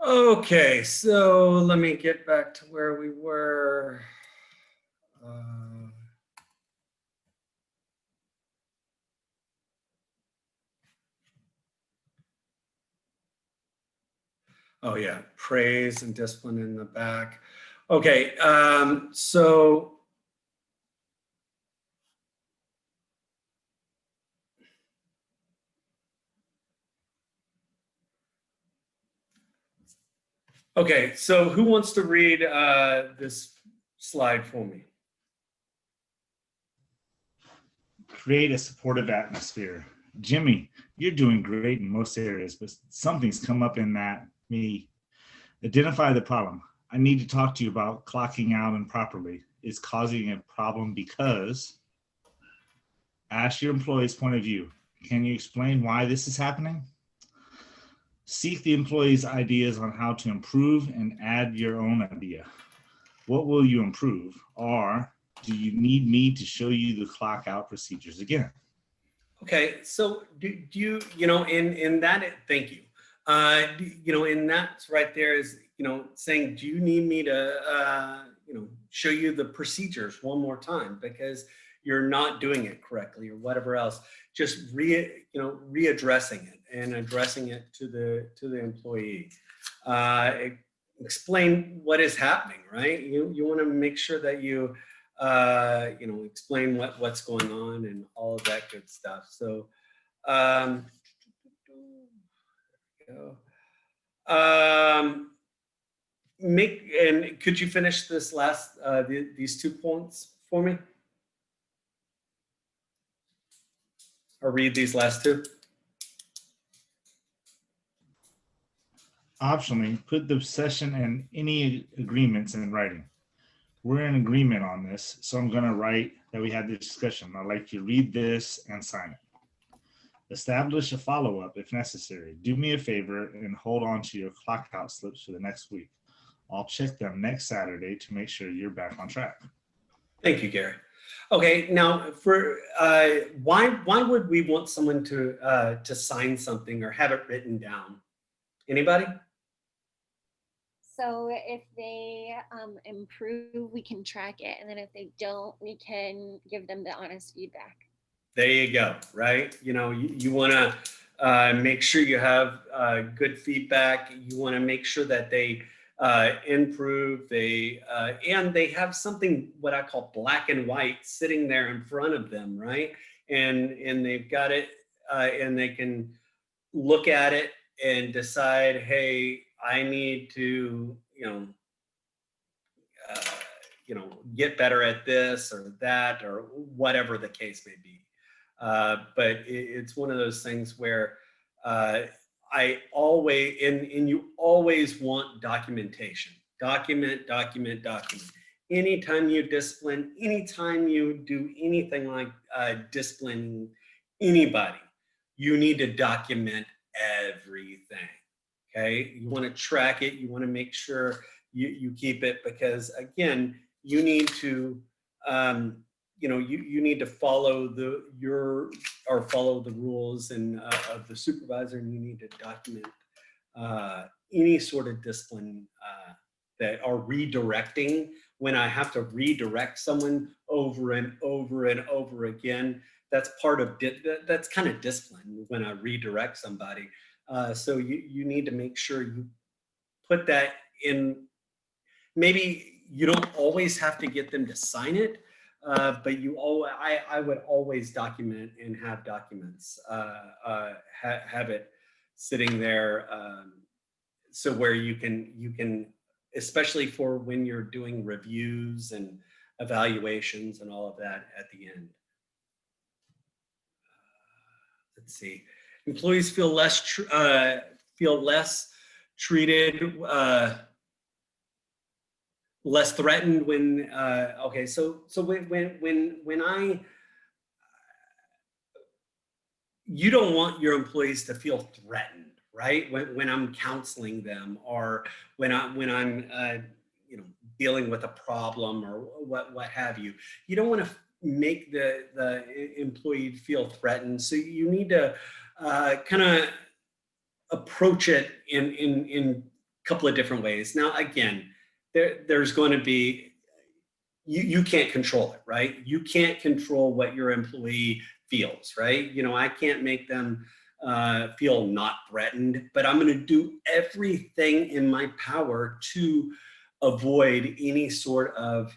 Okay, so let me get back to where we were. Oh yeah, praise and discipline in the back. Okay, so okay, so who wants to read this slide for me? Create a supportive atmosphere. Jimmy, you're doing great in most areas, but something's come up in that me. Identify the problem. I need to talk to you about clocking out improperly. It's causing a problem because ask your employee's point of view. Can you explain why this is happening? Seek the employee's ideas on how to improve and add your own idea. What will you improve? Or do you need me to show you the clock out procedures again? Okay, so do you, in that, thank you. In that right there is, saying, do you need me to, show you the procedures one more time because you're not doing it correctly or whatever else? Just readdressing it and addressing it to the employee. Explain what is happening, right? You want to make sure that you explain what's going on and all of that good stuff. So, could you finish this last, these 2 points for me? Or read these last 2? Optionally, put the session and any agreements in writing. We're in agreement on this, so I'm going to write that we had this discussion. I'd like you to read this and sign it. Establish a follow-up if necessary. Do me a favor and hold on to your clock out slips for the next week. I'll check them next Saturday to make sure you're back on track. Thank you, Gary. Okay, now for why would we want someone to sign something or have it written down? Anybody? So if they improve, we can track it. And then if they don't, we can give them the honest feedback. There you go, right? You want to make sure you have good feedback. You want to make sure that they improve, and they have something, what I call black and white, sitting there in front of them, right? And they've got it, and they can look at it and decide, hey, I need to, get better at this or that or whatever the case may be. But it's one of those things where I always, and you always want documentation. Document. Anytime you discipline, anytime you do anything like disciplining anybody, you need to document everything. Okay, you want to track it. You want to make sure you keep it, because again, you need to you need to follow follow the rules and of the supervisor, and you need to document any sort of discipline that are redirecting. When I have to redirect someone over and over and over again, that's part of that's kind of discipline when I redirect somebody. So you need to make sure you put that in. Maybe you don't always have to get them to sign it, but I would always document and have documents, have it sitting there, so where you can, especially for when you're doing reviews and evaluations and all of that at the end. Let's see. Employees feel less treated, less threatened when okay. So when you don't want your employees to feel threatened, right? When I'm counseling them, or when I'm dealing with a problem or what have you. You don't want to make the employee feel threatened. So you need to kind of approach it in a couple of different ways. Now, again, there's going to be, you can't control it, right? You can't control what your employee feels, right? I can't make them feel not threatened, but I'm going to do everything in my power to avoid any sort of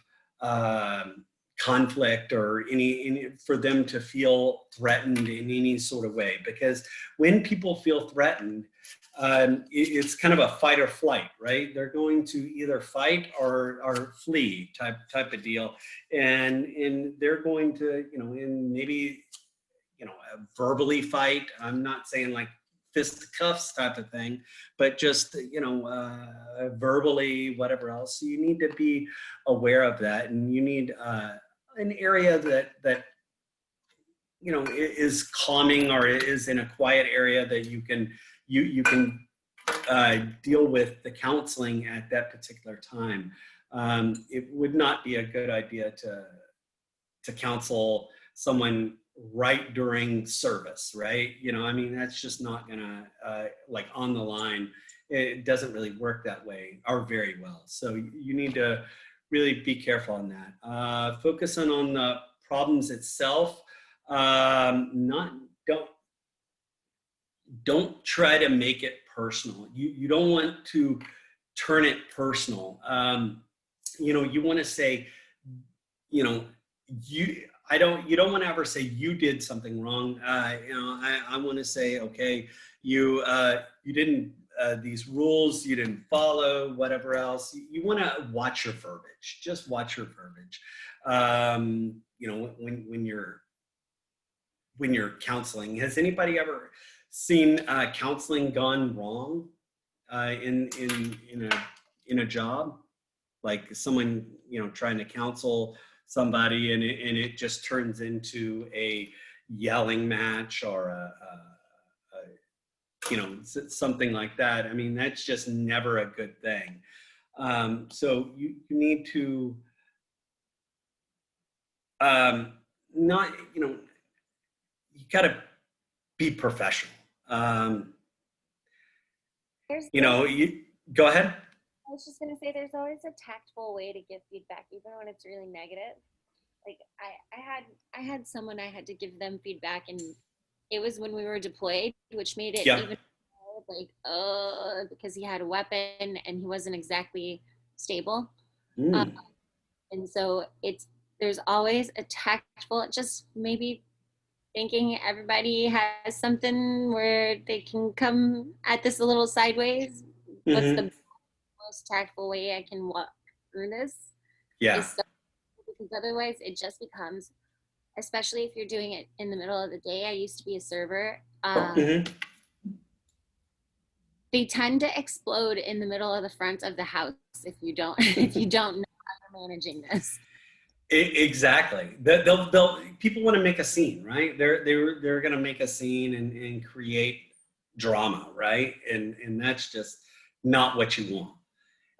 conflict or any for them to feel threatened in any sort of way. Because when people feel threatened, it's kind of a fight or flight, right? They're going to either fight or flee type of deal, and they're going to maybe verbally fight. I'm not saying like fisticuffs type of thing, but just verbally, whatever else. So you need to be aware of that, and you need an area that is calming, or is in a quiet area that you can deal with the counseling at that particular time. It would not be a good idea to counsel someone right during service, right? That's just not gonna like on the line. It doesn't really work that way, or very well. So you need to really be careful on that. Focusing on the problems itself. Don't try to make it personal. You don't want to turn it personal. You want to say, you don't want to ever say you did something wrong. I want to say, okay, you didn't, these rules you didn't follow, whatever else. You want to watch your verbiage. Just watch your verbiage. When you're counseling, has anybody ever seen counseling gone wrong in a job? Like someone trying to counsel somebody, and it just turns into a yelling match, or something like that. I mean, that's just never a good thing. So you need to not, you gotta be professional. You go ahead. I was just gonna say, there's always a tactful way to give feedback, even when it's really negative. Like I had someone, I had to give them feedback, and it was when we were deployed, which made it even more like, because he had a weapon and he wasn't exactly stable. And so there's always a tactful, just maybe thinking everybody has something where they can come at this a little sideways. Mm-hmm. What's the most tactful way I can walk through this? Yeah. Because otherwise it just becomes, especially if you're doing it in the middle of the day. I used to be a server. They tend to explode in the middle of the front of the house if you don't know how you're managing this. Exactly. People want to make a scene, right? They're going to make a scene and create drama, right? And that's just not what you want.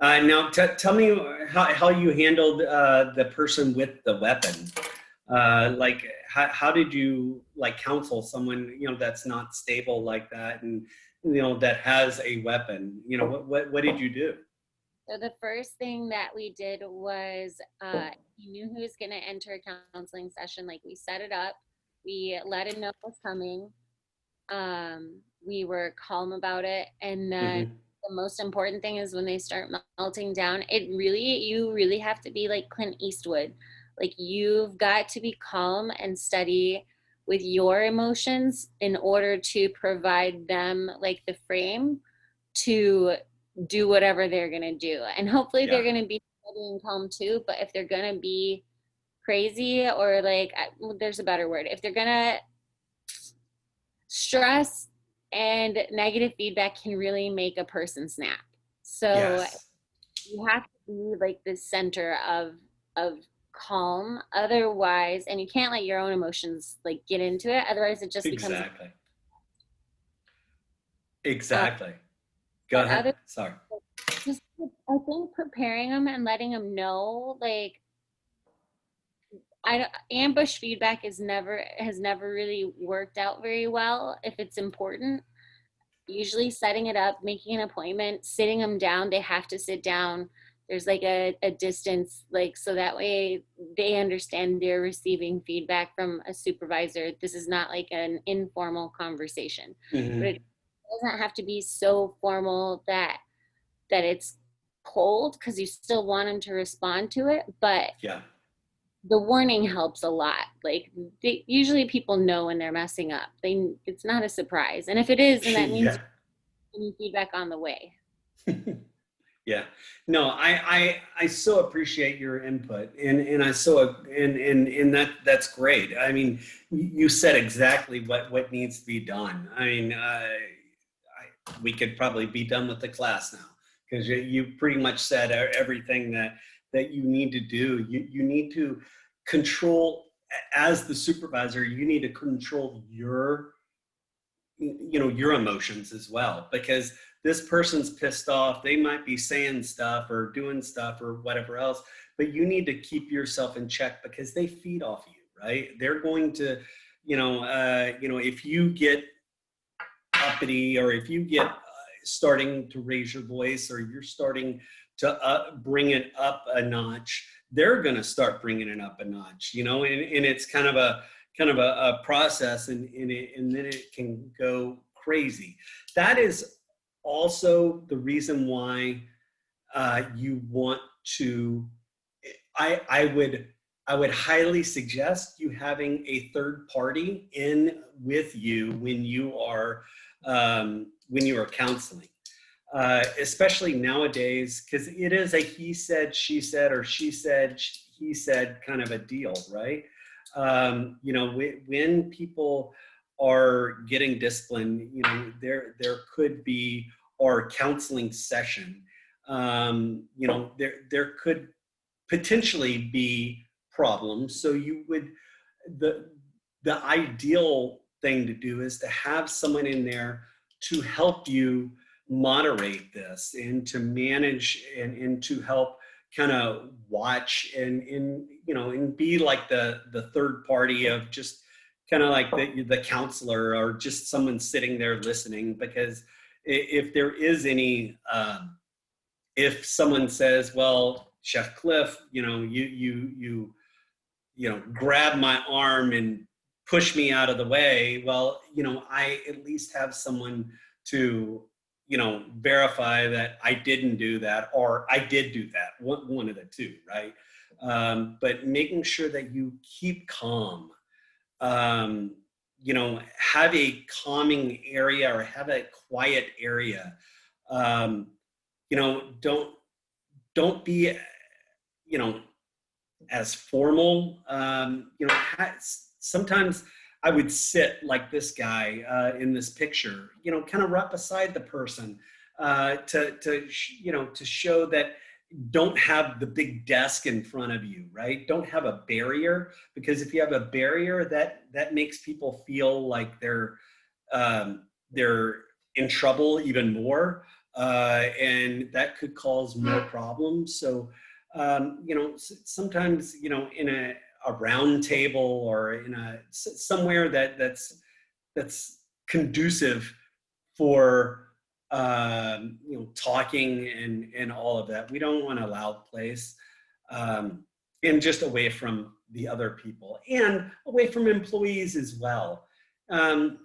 Now, tell me how you handled the person with the weapon. Like, how did you like counsel someone, you know, that's not stable like that, and you know that has a weapon? You know, what did you do? So the first thing that we did was he knew he was going to enter a counseling session. Like, we set it up, we let him know what's coming. We were calm about it, and then the most important thing is when they start melting down, you really have to be like Clint Eastwood. Like, you've got to be calm and steady with your emotions in order to provide them like the frame to do whatever they're going to do. And hopefully they're going to be steady and calm too. But if they're going to be crazy, or like, there's a better word, if they're going to stress, and negative feedback can really make a person snap. So you have to be like the center of calm, otherwise, and you can't let your own emotions like get into it, otherwise it just becomes exactly. Go ahead. Sorry. Just, I think preparing them and letting them know, like, ambush feedback has never really worked out very well if it's important. Usually setting it up, making an appointment, sitting them down, they have to sit down. There's like a distance, like, so that way they understand they're receiving feedback from a supervisor. This is not like an informal conversation. But it doesn't have to be so formal that it's cold, because you still want them to respond to it. But the warning helps a lot. Like, usually people know when they're messing up. It's not a surprise. And if it is, then that means you feedback on the way. Yeah. No, I so appreciate your input, and I so and that's great. I mean, you said exactly what needs to be done. I mean, we could probably be done with the class now, because you pretty much said everything that you need to do. You need to control, as the supervisor, you need to control your emotions as well, because this person's pissed off. They might be saying stuff or doing stuff or whatever else, but you need to keep yourself in check, because they feed off you, right? They're going to, if you get uppity, or if you get starting to raise your voice, or you're starting to bring it up a notch, they're going to start bringing it up a notch, and it's kind of a process, and then it can go crazy. That is also the reason why you want to, I would highly suggest you having a third party in with you when you are counseling, especially nowadays, because it is a he said, she said, or she said, he said kind of a deal, right? When people are getting disciplined, there could be, or counseling session, there could potentially be problems. So the ideal thing to do is to have someone in there to help you moderate this, and to manage, and to help kind of watch, and be like the third party of just kind of like the counselor, or just someone sitting there listening. Because if there is any, if someone says, well, Chef Cliff, you grab my arm and push me out of the way, well, I at least have someone to, verify that I didn't do that, or I did do that, one of the two, right? But making sure that you keep calm, have a calming area, or have a quiet area. Don't be, as formal. Sometimes I would sit like this guy in this picture, kind of right beside the person, to show that don't have the big desk in front of you, right? Don't have a barrier, because if you have a barrier, that makes people feel like they're in trouble even more, and that could cause more problems. So, sometimes, in a round table or in somewhere that's conducive for talking and all of that. We don't want a loud place, and just away from the other people and away from employees as well. When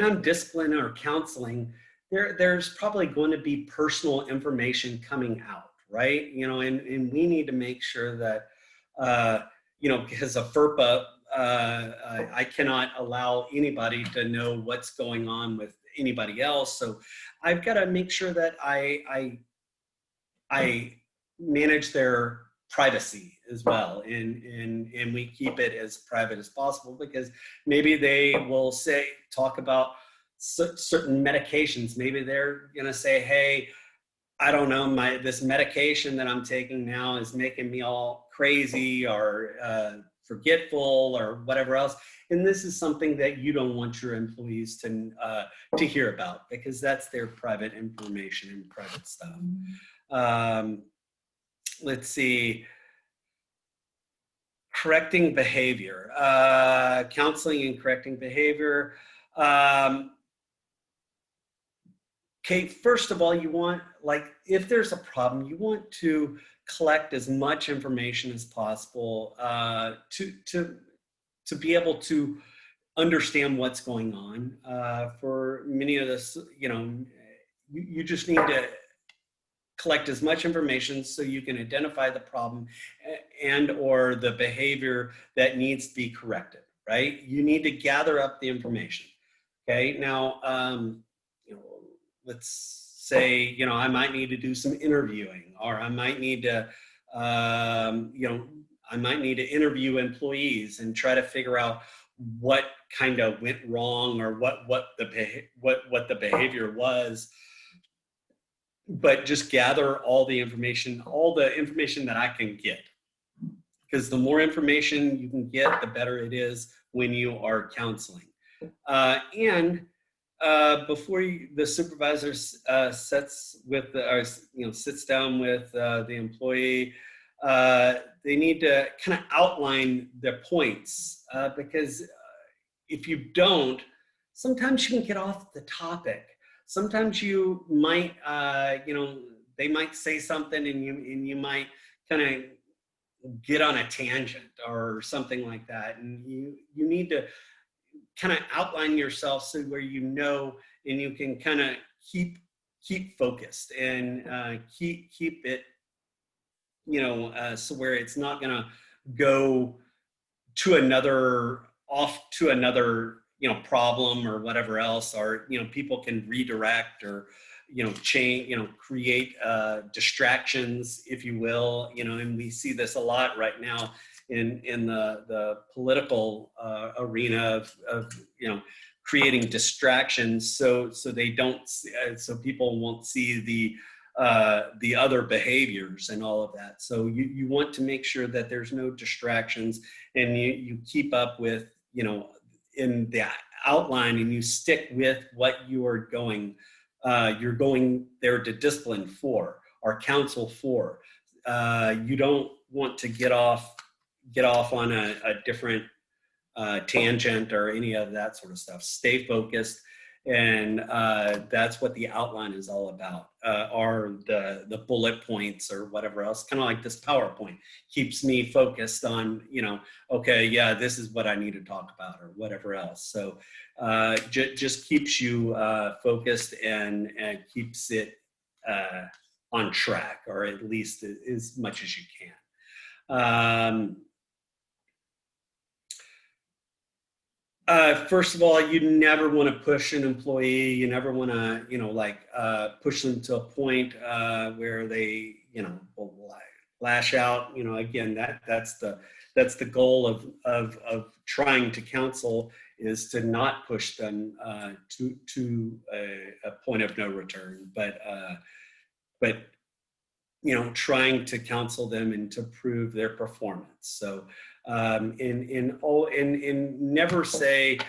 I'm disciplining or counseling, there's probably going to be personal information coming out, right? And we need to make sure that, because of FERPA, I cannot allow anybody to know what's going on with anybody else. So I've got to make sure that I manage their privacy as well, and we keep it as private as possible, because maybe they will talk about certain medications. Maybe they're going to say, hey, I don't know, this medication that I'm taking now is making me all crazy or forgetful or whatever else. And this is something that you don't want your employees to hear about, because that's their private information and private stuff. Let's see. Correcting behavior, counseling and correcting behavior. Okay, first of all, you want, if there's a problem, you want to collect as much information as possible to be able to understand what's going on. For many of this, you just need to collect as much information so you can identify the problem and or the behavior that needs to be corrected, right? You need to gather up the information. Okay, now, let's say, I might need to do some interviewing, or I might need to, I might need to interview employees and try to figure out what kind of went wrong, or what the behavior was. But just gather all the information that I can get, because the more information you can get, the better it is when you are counseling. And before the supervisor sits down with the employee, they need to kind of outline their points, because if you don't, sometimes you can get off the topic. Sometimes you might, they might say something and you might kind of get on a tangent or something like that. And you need to kind of outline yourself so where and you can kind of keep focused and keep it, so where it's not going to go to another problem or whatever else, or people can redirect or change, create distractions, if you will, and we see this a lot right now in the political arena of creating distractions so they don't so people won't see the other behaviors and all of that. So you want to make sure that there's no distractions, and you keep up with in the outline, and you stick with what you're going there to discipline for or counsel for. You don't want to get off on a different tangent or any of that sort of stuff. Stay focused, and that's what the outline is all about, or the bullet points or whatever else. Kind of like this PowerPoint keeps me focused on, okay, yeah, this is what I need to talk about or whatever else. So just keeps you focused and keeps it on track, or at least as much as you can. First of all, you never want to push an employee. You never want to, push them to a point where they, will lash out. Again, that's the goal of trying to counsel, is to not push them to a point of no return, but trying to counsel them and to prove their performance. So, and never say,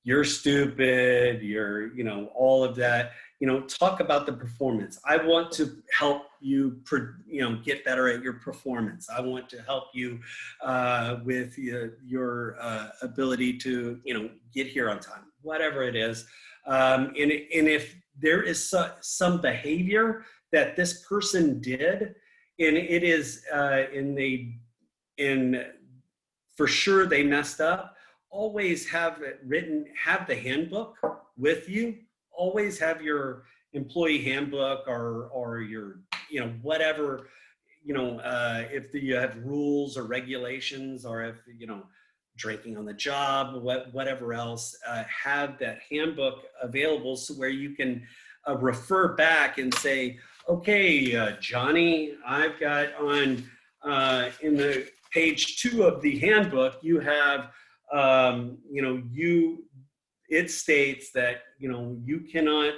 you're stupid, you're, all of that. Talk about the performance. I want to help you, get better at your performance. I want to help you with your ability to, get here on time, whatever it is. And if there is some behavior that this person did, and it is, for sure they messed up, always have it written, have the handbook with you. Always have your employee handbook or your, whatever, if you have rules or regulations, or if, drinking on the job, whatever else, have that handbook available so where you can refer back and say, okay, Johnny, I've got on in the page 2 of the handbook, you have, it states that, you cannot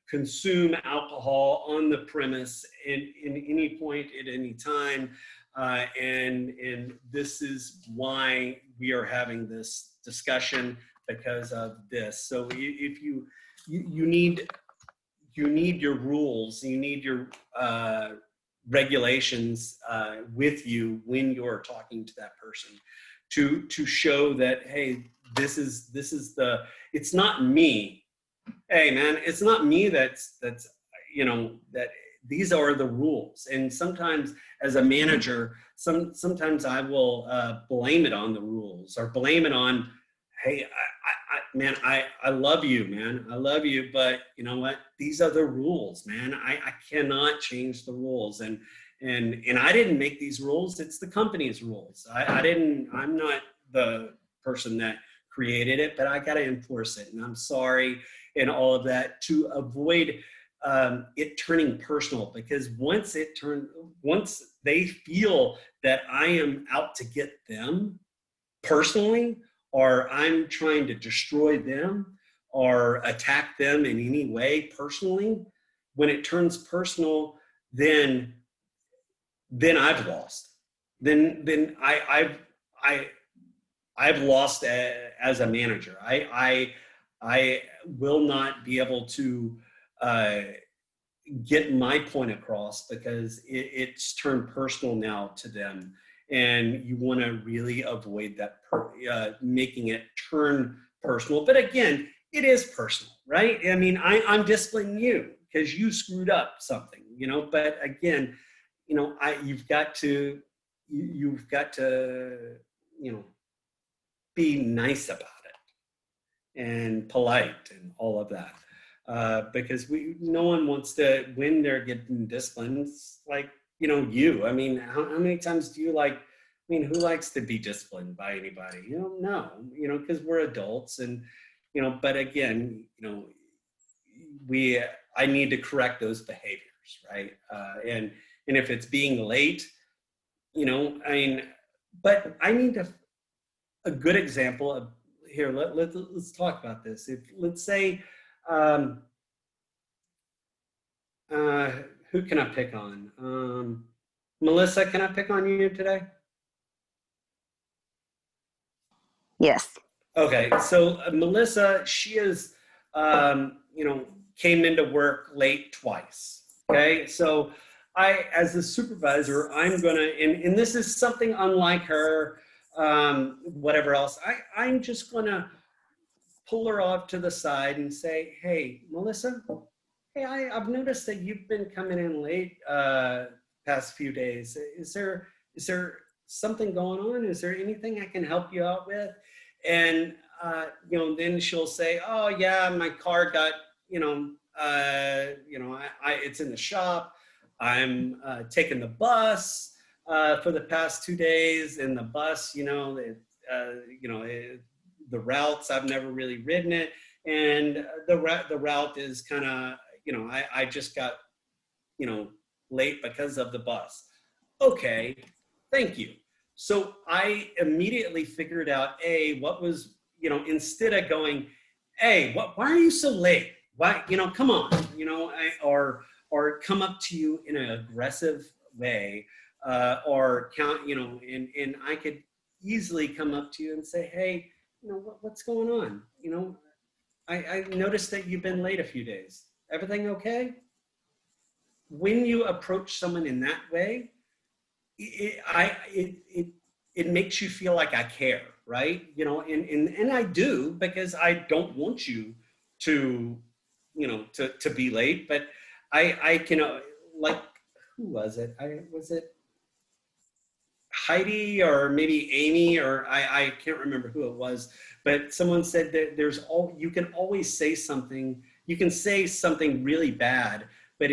consume alcohol on the premise in any point at any time. And this is why we are having this discussion, because of this. So if you need your rules, you need your regulations with you when you're talking to that person to show that, hey, this is it's not me. Hey man, it's not me that's that these are the rules. And sometimes as a manager, sometimes I will blame it on the rules, or blame it on, hey, I love you, man. I love you, but you know what? These are the rules, man. I cannot change the rules. And I didn't make these rules. It's the company's rules. I'm not the person that created it, but I got to enforce it. And I'm sorry, and all of that, to avoid it turning personal, because once they feel that I am out to get them personally, or I'm trying to destroy them or attack them in any way personally, when it turns personal, then I've lost. Then I've lost as a manager. I will not be able to get my point across, because it's turned personal now to them. And you want to really avoid that, making it turn personal. But again, it is personal, right? I mean, I'm disciplining you because you screwed up something, but again, you've got to, be nice about it and polite and all of that. Because no one wants to, when they're getting disciplined, like, you, I mean, how many times do you who likes to be disciplined by anybody? No, because we're adults, and, but again, I need to correct those behaviors, right? And if it's being late, but I need a good example of, here, let's talk about this. Let's say, who can I pick on? Melissa, can I pick on you today? Yes. Okay, so Melissa, she is, came into work late twice. Okay, so I, as a supervisor, I'm gonna, and this is something unlike her, whatever else, I'm just gonna pull her off to the side and say, hey, Melissa, hey, I've noticed that you've been coming in late past few days. Is there something going on? Is there anything I can help you out with? And then she'll say, oh yeah, my car got, it's in the shop. I'm taking the bus for the past 2 days, and the bus, the routes, I've never really ridden it, and the route is kind of, I just got, late because of the bus. Okay, thank you. So I immediately figured out, what was, instead of going, hey, why are you so late? Why, come on, or come up to you in an aggressive way, or count, and I could easily come up to you and say, hey, what's going on? I noticed that you've been late a few days. Everything okay? When you approach someone in that way, it makes you feel like I care, right? And I do, because I don't want you to, to be late, but I can, like, who was it? Was it Heidi or maybe Amy, or I can't remember who it was, but someone said that you can always say something, you can say something really bad, but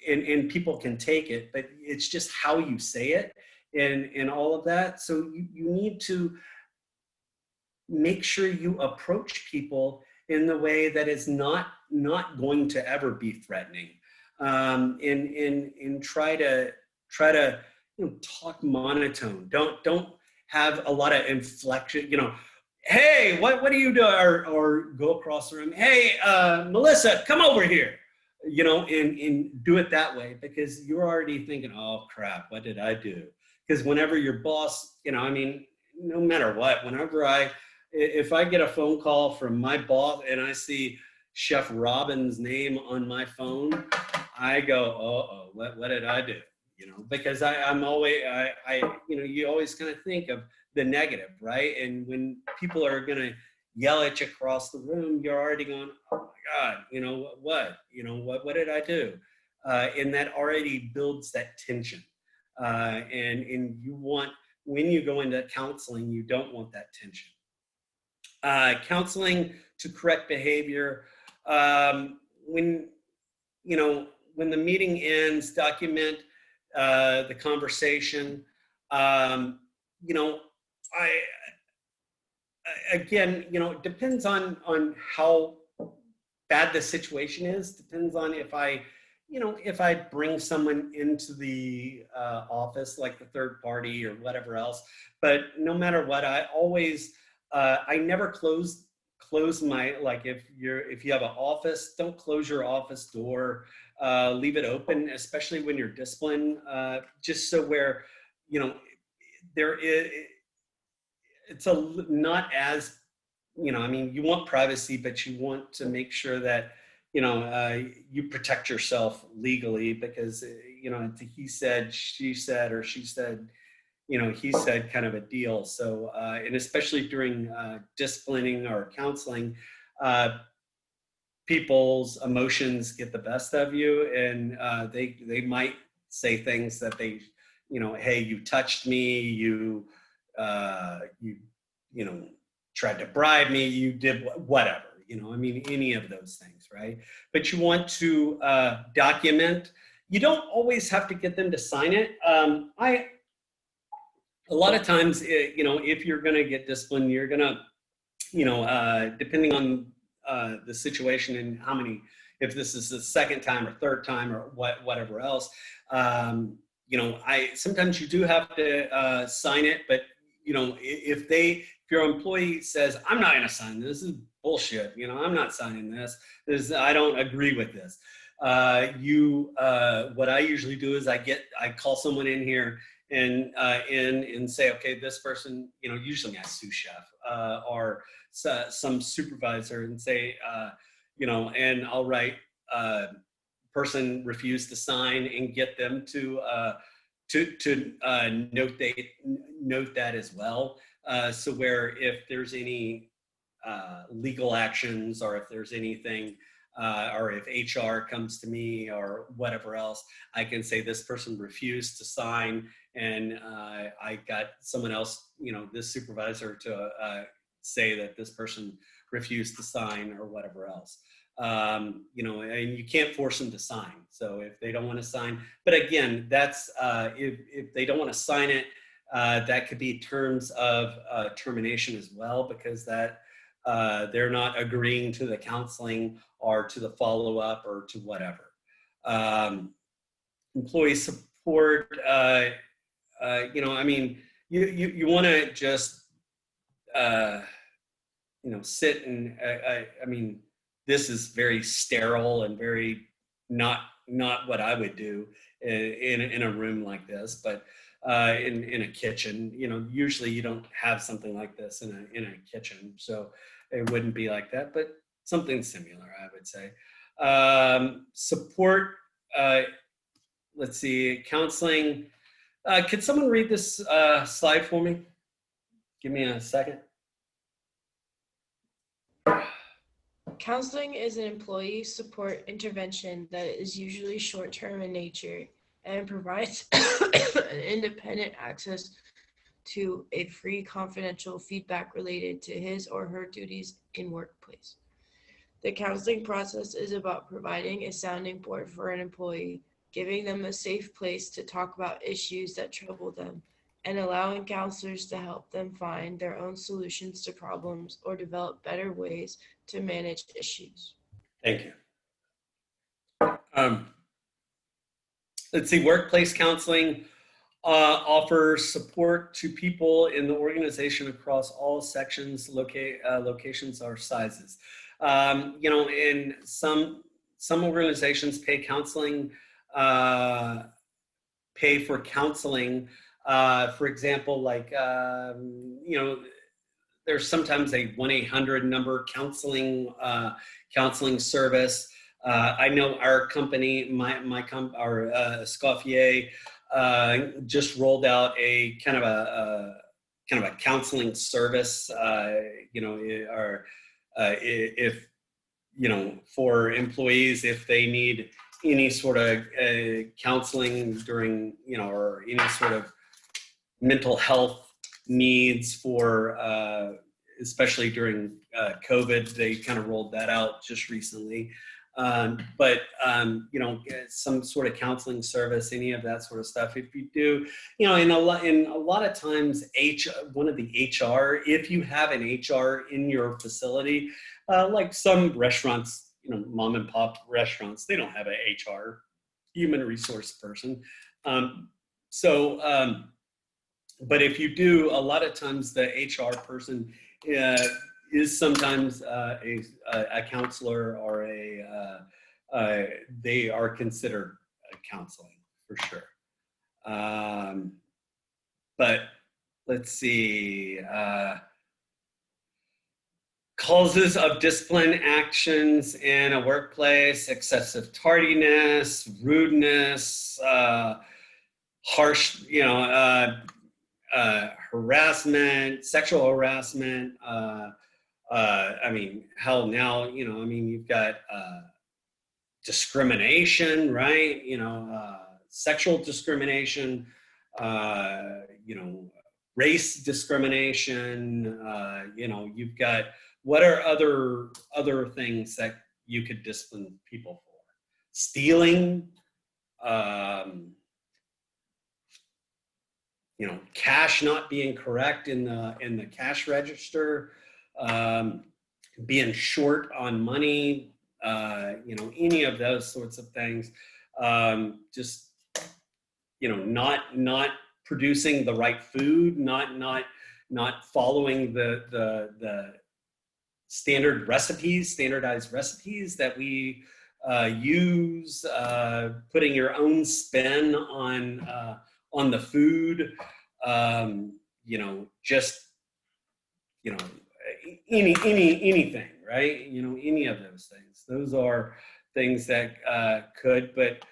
and people can take it, but it's just how you say it and all of that. So you need to make sure you approach people in the way that is not going to ever be threatening, and try to talk monotone. Don't have a lot of inflection. Hey, what do you do? Or go across the room. Hey, Melissa, come over here. And do it that way, because you're already thinking, oh crap, what did I do? Because whenever your boss, no matter what, if I get a phone call from my boss and I see Chef Robin's name on my phone, I go, oh, what did I do? Because I'm always, you always kind of think of the negative, right? And when people are going to yell at you across the room, you're already going, oh my God, what did I do? And that already builds that tension. And you want, when you go into counseling, you don't want that tension. Counseling to correct behavior. When the meeting ends, document the conversation. Again, it depends on how bad the situation is. Depends on if I bring someone into the office, like the third party or whatever else. But no matter what, I always, I never close my, like, if you have an office, don't close your office door. Leave it open, especially when you're disciplined, just so where, there is, it's not as, you want privacy, but you want to make sure that, you protect yourself legally, because, it's a he said, she said, or she said, he said kind of a deal. So, and especially during disciplining or counseling, people's emotions get the best of you, and they might say things that they, hey, you touched me, you tried to bribe me, you did whatever, any of those things, right? But you want to document. You don't always have to get them to sign it. A lot of times, if you're going to get disciplined, you're going to, depending on the situation and how many, if this is the second time or third time or whatever else, sometimes you do have to sign it, but if your employee says, I'm not going to sign this is bullshit, I'm not signing this, I don't agree with this. What I usually do is I call someone in here and say, okay, this person, usually my sous chef or some supervisor, and say, and I'll write person refused to sign, and get them to note that as well. So where if there's any legal actions, or if there's anything, or if HR comes to me or whatever else, I can say this person refused to sign, and I got someone else, this supervisor, to say that this person refused to sign or whatever else. And you can't force them to sign. So if they don't want to sign, but again, that's if they don't want to sign it, that could be terms of termination as well, because that they're not agreeing to the counseling or to the follow-up or to whatever. Employee support, you want to just, sit and, this is very sterile and very not what I would do in a room like this, but in a kitchen. Usually you don't have something like this in a kitchen, so it wouldn't be like that, but something similar, I would say. Support. Let's see, counseling. Could someone read this slide for me? Give me a second. Counseling is an employee support intervention that is usually short-term in nature and provides an independent access to a free confidential feedback related to his or her duties in workplace. The counseling process is about providing a sounding board for an employee, giving them a safe place to talk about issues that trouble them, and allowing counselors to help them find their own solutions to problems or develop better ways to manage issues. Thank you. Let's see, workplace counseling offers support to people in the organization across all sections, locations, or sizes. In some organizations pay for counseling. For example, like, there's sometimes a 1-800 number counseling service. I know our company, our Escoffier, just rolled out a kind of a counseling service. If for employees, if they need any sort of counseling during, or any sort of mental health needs for, especially during COVID, they kind of rolled that out just recently. Some sort of counseling service, any of that sort of stuff. If you do, in a lot of times, one of the HR, if you have an HR in your facility, like some restaurants, mom and pop restaurants, they don't have an HR, human resource person. But if you do, a lot of times the HR person is sometimes a counselor, or they are considered counseling for sure. But let's see. Causes of discipline actions in a workplace: excessive tardiness, rudeness, harsh, harassment, sexual harassment. Hell, now, you've got discrimination, right? Sexual discrimination, race discrimination. You've got, what are other things that you could discipline people for? Stealing, cash not being correct in the cash register, being short on money, any of those sorts of things. Just, not producing the right food, not following the standardized recipes that we use, putting your own spin on the food, anything, right? Any of those things. Those are things that could, but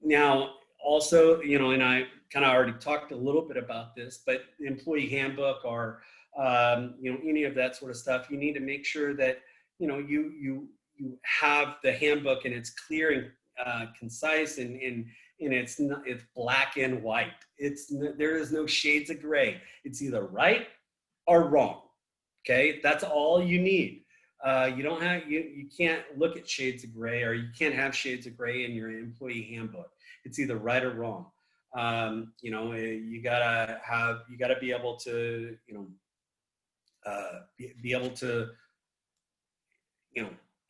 now also, and I kind of already talked a little bit about this, but the employee handbook, or any of that sort of stuff, you need to make sure that you have the handbook and it's clear and concise, and it's black and white. There is no shades of gray. It's either right or wrong. Okay, that's all you need. You can't look at shades of gray, or you can't have shades of gray in your employee handbook. It's either right or wrong. You gotta be able to, be able to,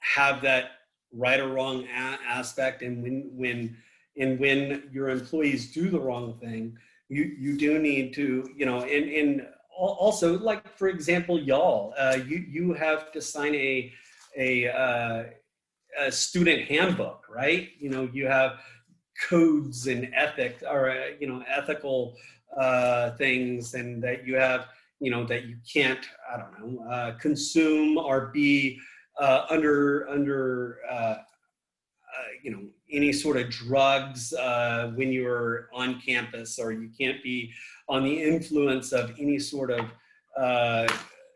have that right or wrong aspect. And when your employees do the wrong thing, you do need to, and also, like, for example, y'all, you have to sign a student handbook, right? You have codes and ethics, or ethical things, and that you have, that you can't, I don't know, consume or be under any sort of drugs when you're on campus, or you can't be on the influence of any sort of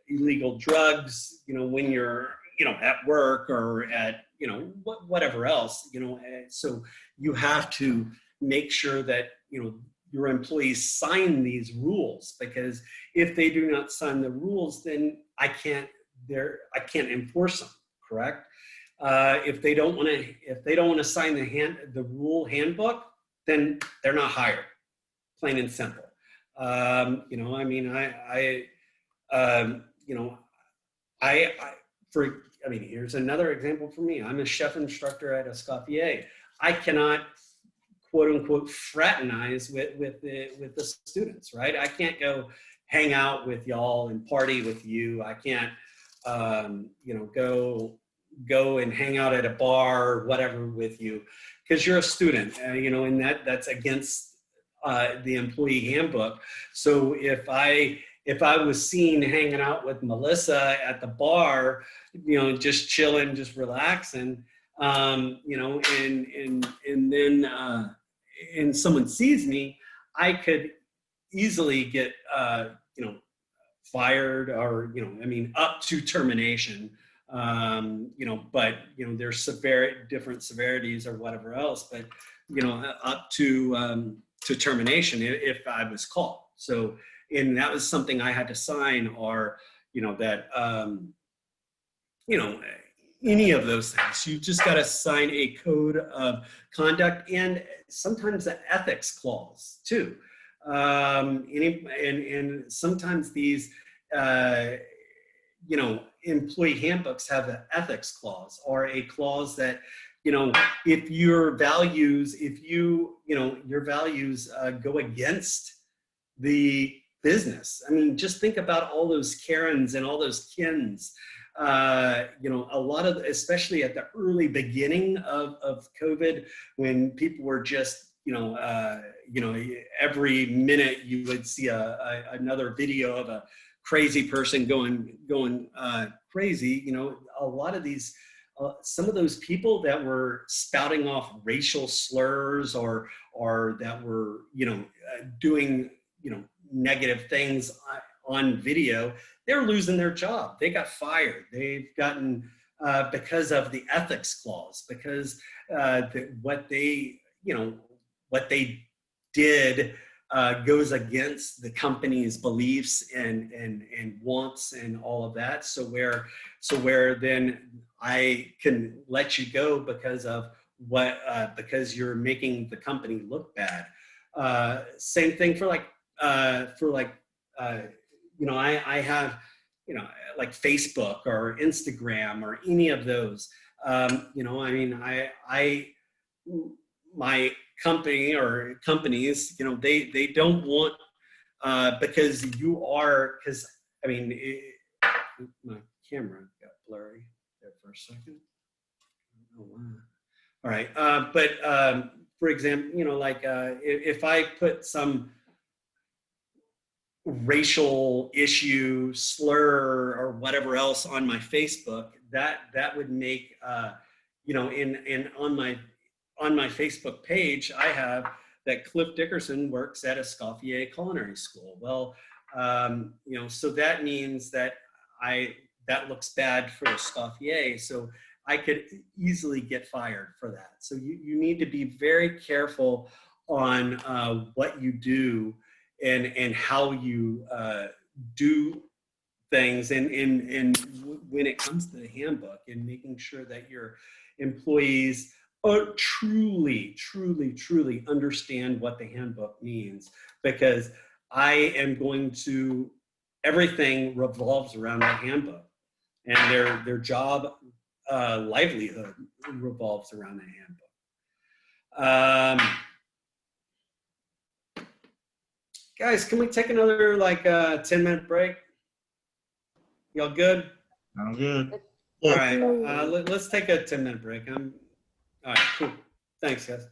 illegal drugs, when you're, at work or at, whatever else, so you have to make sure that, your employees sign these rules, because if they do not sign the rules, then I can't enforce them, correct? If they don't want to sign the rule handbook, then they're not hired, plain and simple. Here's another example for me. I'm a chef instructor at Escoffier. I cannot, quote unquote, fraternize with the students, right? I can't go hang out with y'all and party with you. I can't, go and hang out at a bar or whatever with you, because you're a student, and that's against the employee handbook. So if I was seen hanging out with Melissa at the bar, just chilling, just relaxing, and then and someone sees me, I could easily get fired, or up to termination. But there's different severities or whatever else, but up to termination if I was caught. So, and that was something I had to sign, or that any of those things. You just got to sign a code of conduct, and sometimes the ethics clause too. And sometimes these employee handbooks have an ethics clause, or a clause that, if your values go against the business. I mean, just think about all those Karens and all those Kens. A lot of, especially at the early beginning of COVID, when people were just, every minute you would see another video of a crazy person going crazy. A lot of these, some of those people that were spouting off racial slurs, or that were, doing, negative things on video, they're losing their job. They got fired. They've gotten, because of the ethics clause, because what they did goes against the company's beliefs and wants and all of that. So where then I can let you go because of because you're making the company look bad. Same thing for I have, like Facebook or Instagram or any of those. My company or companies, they don't want, because my camera got blurry there for a second. Oh, wow. All right. But for example, if I put some racial issue, slur, or whatever else on my Facebook, that would make, on my Facebook page, I have that Cliff Dickerson works at Escoffier Culinary School. Well, so that means that that looks bad for Escoffier. So I could easily get fired for that. So you need to be very careful on what you do and how you do things, and when it comes to the handbook, and making sure that your employees truly understand what the handbook means, because everything revolves around that handbook, and their job livelihood revolves around that handbook. Guys, can we take another 10-minute break? Y'all good? I'm good. All right, let's take a 10-minute break. All right, cool. Thanks, guys.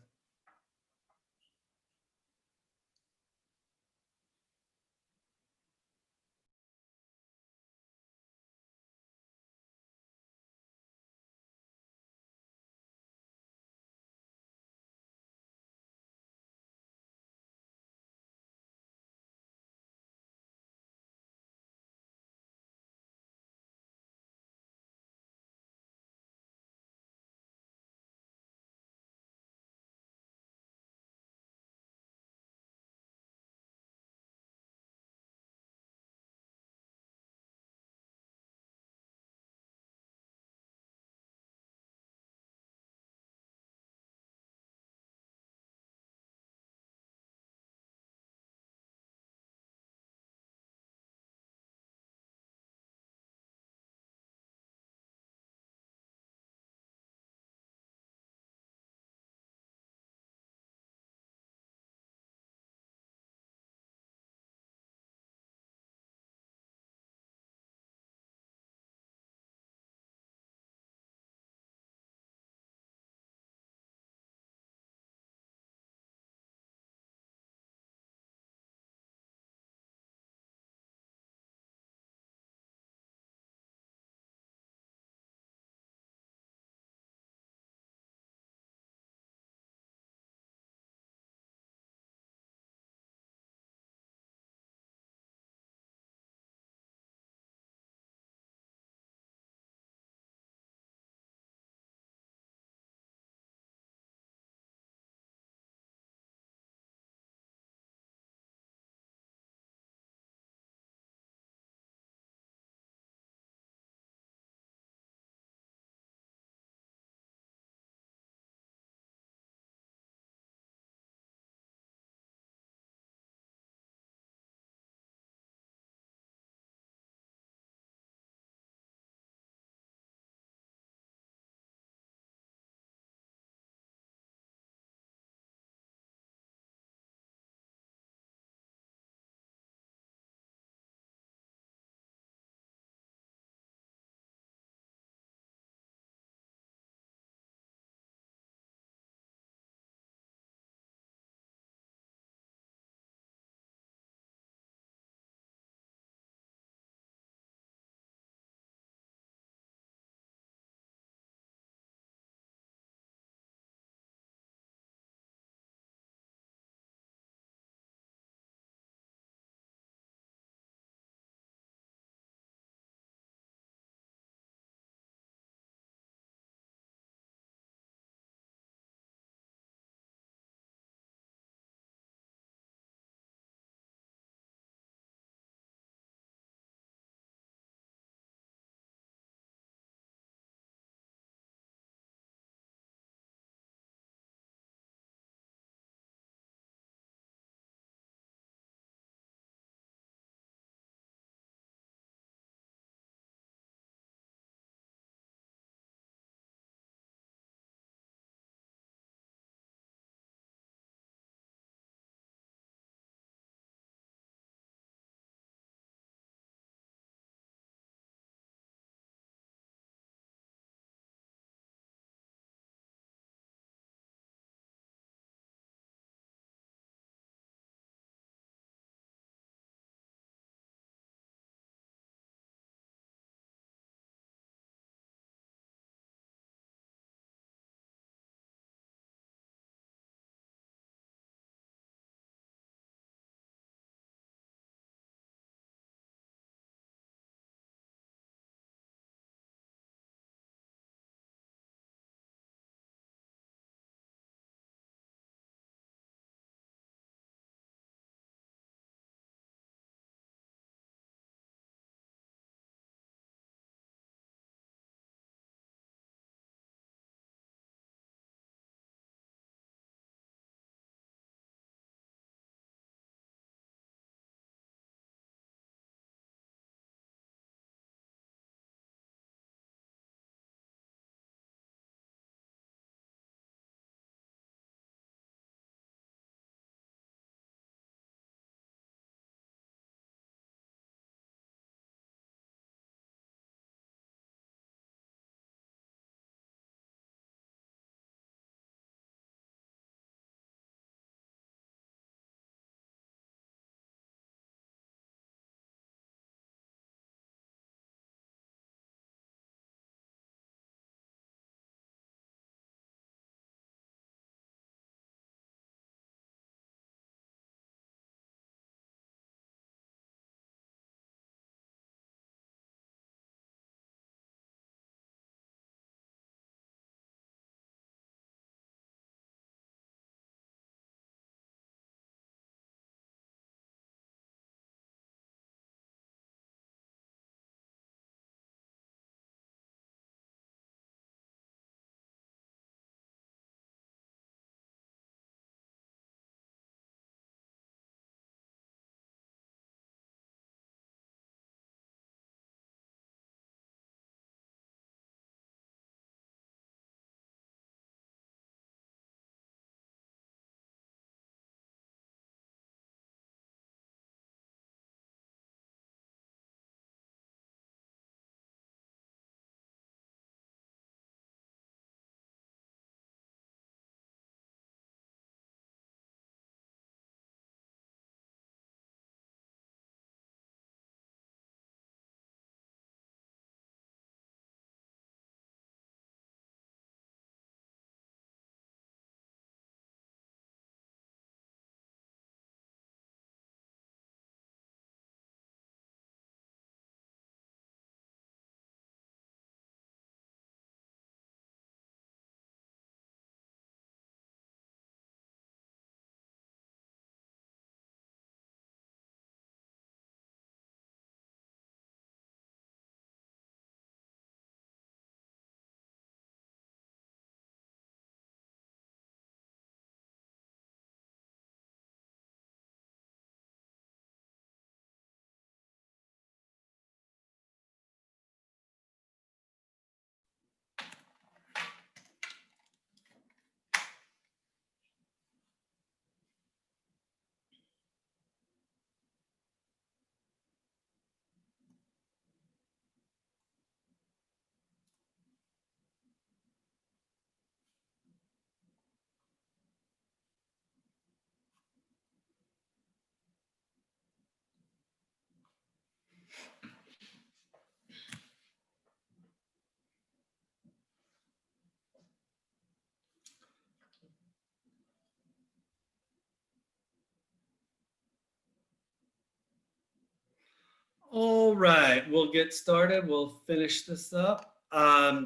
All right, we'll get started. We'll finish this up. Where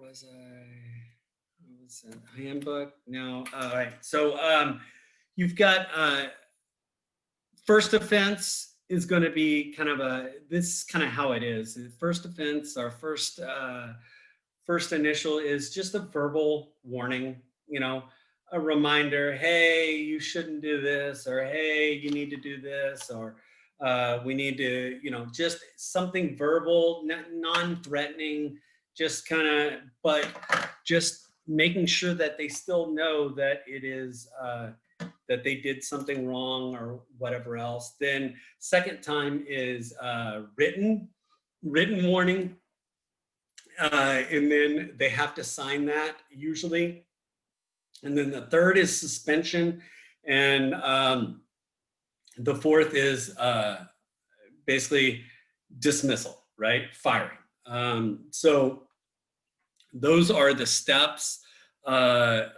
was I? What was that? Handbook? No. All right. So you've got first offense is going to be kind of this is kind of how it is. The first offense, our first initial is just a verbal warning, a reminder, hey, you shouldn't do this, or hey, you need to do this, or we need to, just something verbal, non-threatening, just kind of, but just making sure that they still know that it is, that they did something wrong or whatever else. Then second time is written warning. And then they have to sign that usually. And then the third is suspension. And the fourth is basically dismissal, right? Firing. So those are the steps of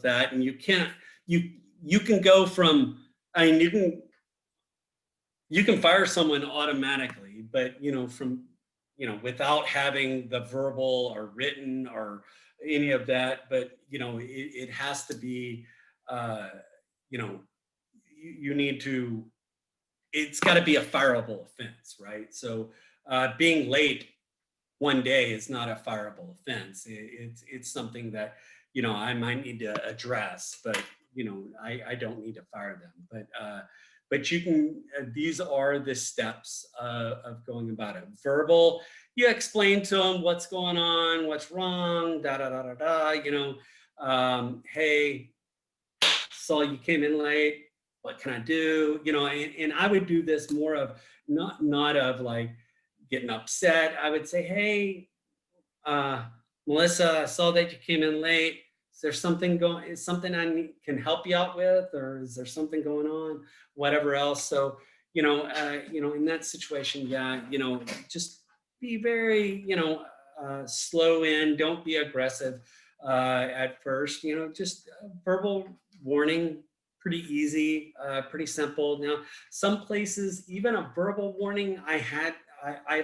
that. And you can go from, I mean, you can fire someone automatically, but without having the verbal or written or any of that, but it has to be, you need to, it's got to be a fireable offense, right? So being late one day is not a fireable offense. It's something that, I might need to address, but I don't need to fire them. But you can, these are the steps of going about it. Verbal, you explain to them what's going on, what's wrong, hey, saw you came in late, what can I do? And I would do this more of, not of like getting upset. I would say, hey, Melissa, I saw that you came in late. Is there something is something can help you out with, or is there something going on, whatever else? So, in that situation, just be very, slow in, don't be aggressive at first, just verbal warning, pretty easy, pretty simple. Now, some places, even a verbal warning, I've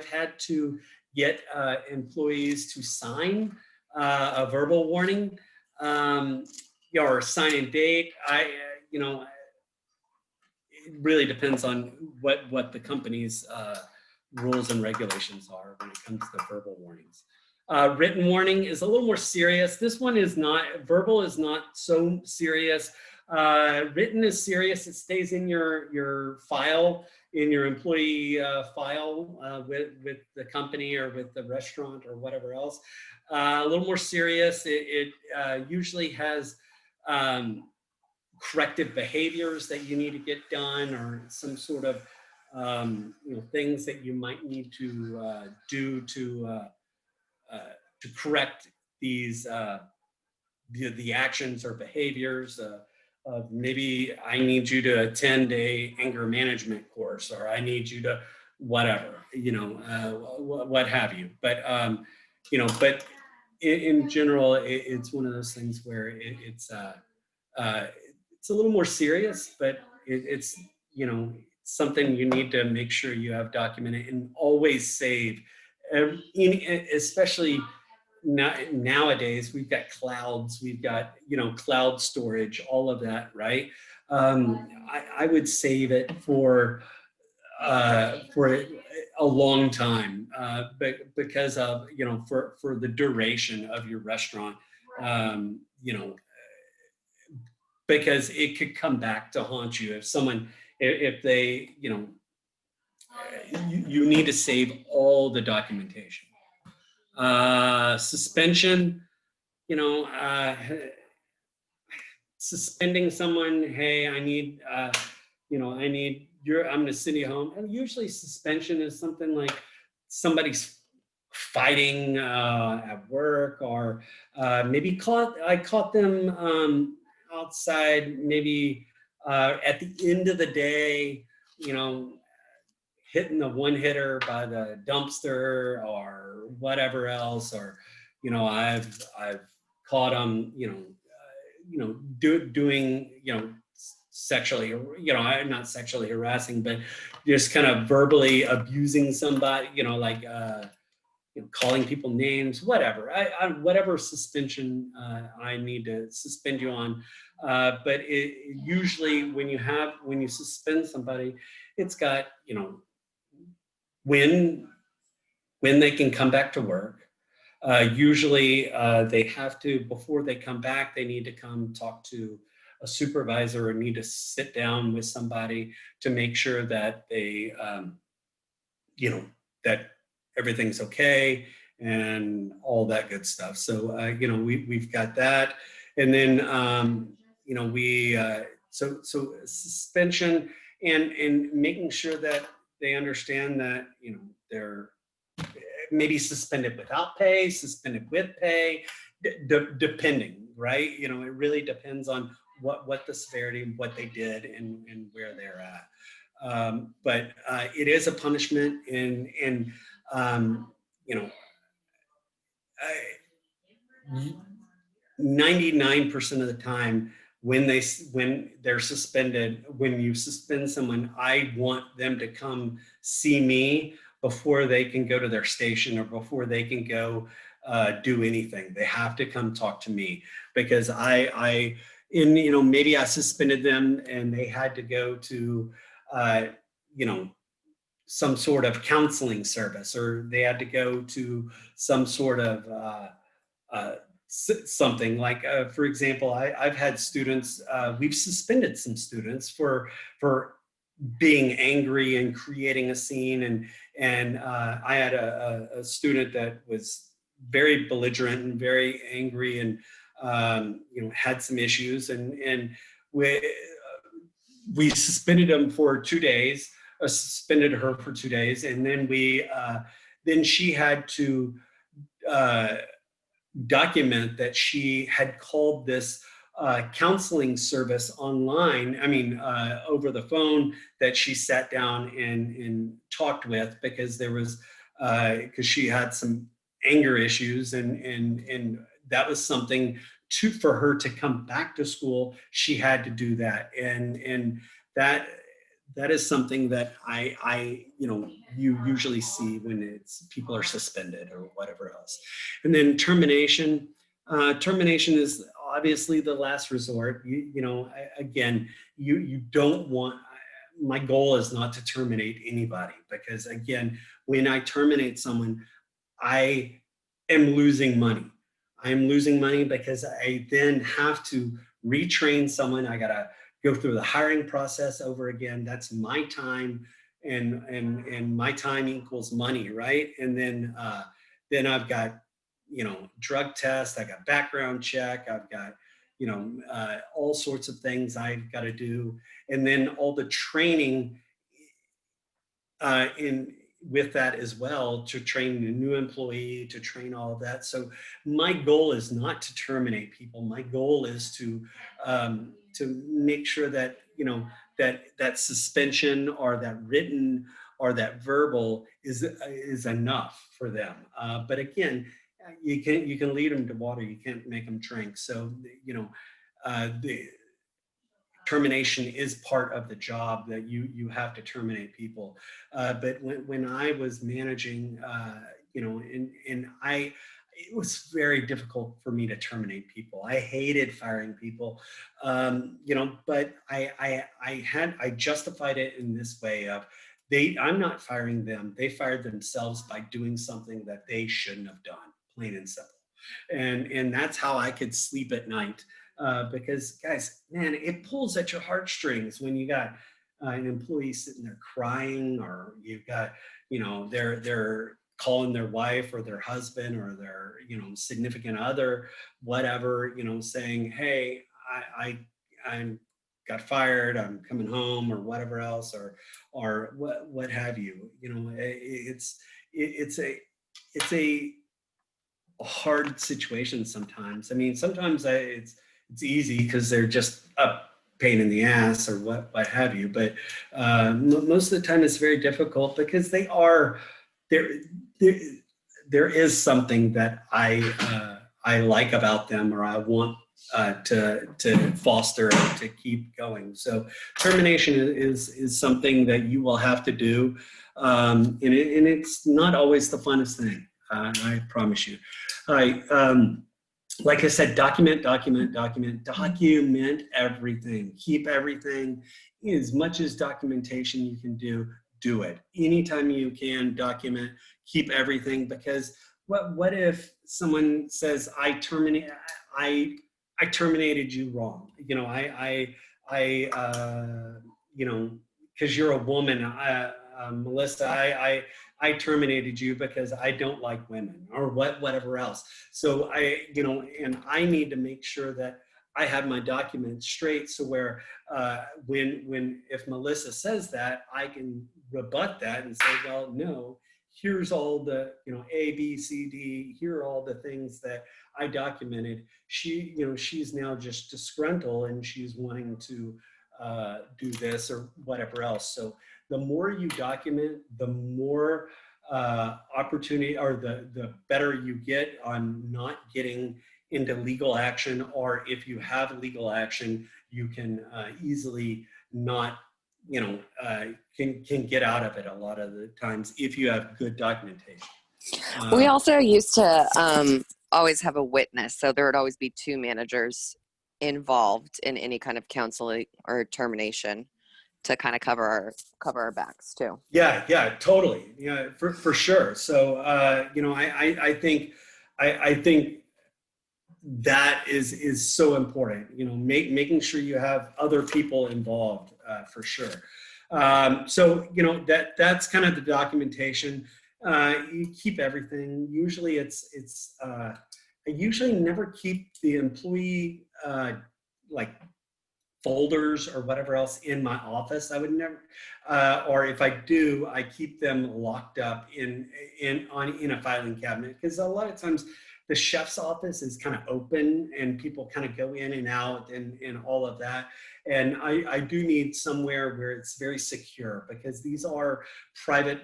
had to get employees to sign a verbal warning. Or sign and date. It really depends on what the company's rules and regulations are when it comes to verbal warnings. Written warning is a little more serious. This one is not, verbal is not so serious. Written is serious. It stays in your file, in your employee file with the company or with the restaurant or whatever else. A little more serious. It usually has corrective behaviors that you need to get done, or some sort of things that you might need to do to correct these the actions or behaviors. Maybe I need you to attend a anger management course, or I need you to whatever, what have you. But but in general, it's one of those things where it's a little more serious, but it's something you need to make sure you have documented and always save. Especially nowadays, we've got clouds, we've got cloud storage, all of that, right? I would save it for a long time, but because of for the duration of your restaurant, because it could come back to haunt you if they you need to save all the documentation. Suspension, suspending someone, hey, I need I'm going to send you home. And usually suspension is something like somebody's fighting at work, or maybe I caught them outside, maybe at the end of the day, hitting the one hitter by the dumpster or whatever else, or I've caught them doing sexually, not sexually harassing, but just kind of verbally abusing somebody, calling people names, whatever. Whatever suspension I need to suspend you on. But usually when you suspend somebody, it's got, when they can come back to work. Usually they have to, before they come back, they need to come talk to a supervisor or need to sit down with somebody to make sure that they, that everything's okay and all that good stuff. So, we've got that. And then, so suspension and making sure that they understand that, they're maybe suspended without pay, suspended with pay, depending, right? It really depends on what the severity, what they did, and where they're at. But it is a punishment, and 99% of the time when they're suspended, when you suspend someone, I want them to come see me before they can go to their station or before they can go do anything. They have to come talk to me, because maybe I suspended them and they had to go to, some sort of counseling service, or they had to go to some sort of something like, for example, I've had students, we've suspended some students for being angry and creating a scene. And I had a student that was very belligerent and very angry, and had some issues, and we suspended him for 2 days, suspended her for 2 days, and then then she had to document that she had called this counseling service online, over the phone, that she sat down and talked with, because because she had some anger issues, and that was something for her to come back to school. She had to do that, and that is something that you usually see when people are suspended or whatever else. And then termination. Termination is obviously the last resort. Again, you don't want. My goal is not to terminate anybody, because again, when I terminate someone, I am losing money. I'm losing money because I then have to retrain someone. I gotta go through the hiring process over again. That's my time, and my time equals money, right? And then I've got, drug test, I got background check, I've got, all sorts of things I've got to do. And then all the training with that as well, to train a new employee, to train all of that. So my goal is not to terminate people. My goal is to make sure that, that suspension, or that written, or that verbal is enough for them. But again, you can lead them to water. You can't make them drink. So, the termination is part of the job, that you have to terminate people. But when I was managing, it was very difficult for me to terminate people. I hated firing people, but I justified it in this way of, I'm not firing them. They fired themselves by doing something that they shouldn't have done, plain and simple. And that's how I could sleep at night. Because guys, man, it pulls at your heartstrings when you got an employee sitting there crying, or you've got, they're calling their wife or their husband or their, significant other, whatever, saying, hey, I'm got fired, I'm coming home, or whatever else, or what have you. It's a hard situation sometimes. Sometimes it's easy because they're just a pain in the ass, or what have you. But most of the time it's very difficult, because there is something that I I like about them or I want to foster or to keep going. So termination is something that you will have to do, and it's not always the funnest thing. I promise you. All right. Like I said, document everything. Keep everything. As much as documentation you can do it. Anytime you can document, keep everything, because what if someone says, I terminated you wrong. You know, you know, because you're a woman, Melissa, I terminated you because I don't like women or whatever else. So you know, and I need to make sure that I have my documents straight. So where if Melissa says that, I can rebut that and say, well, no, here's all the, you know, A, B, C, D, here are all the things that I documented. She, you know, she's now just disgruntled and she's wanting to do this or whatever else. So the more you document, the more opportunity, or the better you get on not getting into legal action, or if you have legal action, you can easily not, you know, can get out of it a lot of the times if you have good documentation. We also used to always have a witness, so there would always be two managers involved in any kind of counseling or termination to kind of cover our backs too. Yeah, totally. Yeah, for sure. So you know, I think that is so important. You know, making sure you have other people involved for sure. So you know, that's kind of the documentation. You keep everything. Usually I usually never keep the employee like folders or whatever else in my office. I would never, or if I do, I keep them locked up in a filing cabinet, because a lot of times the chef's office is kind of open and people kind of go in and out and all of that. And I do need somewhere where it's very secure, because these are private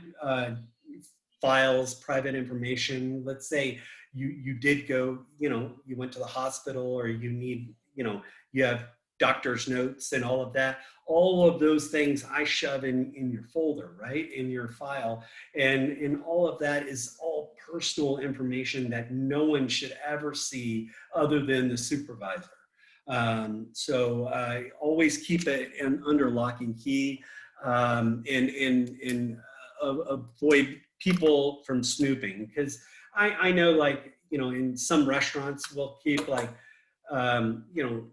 files, private information. Let's say you did go, you know, you went to the hospital, or you need, you know, you have doctor's notes and all of that. All of those things I shove in your folder, right, in your file. And all of that is all personal information that no one should ever see other than the supervisor. So I always keep it under lock and key, and avoid people from snooping, because I know, like, you know, in some restaurants we'll keep like, you know,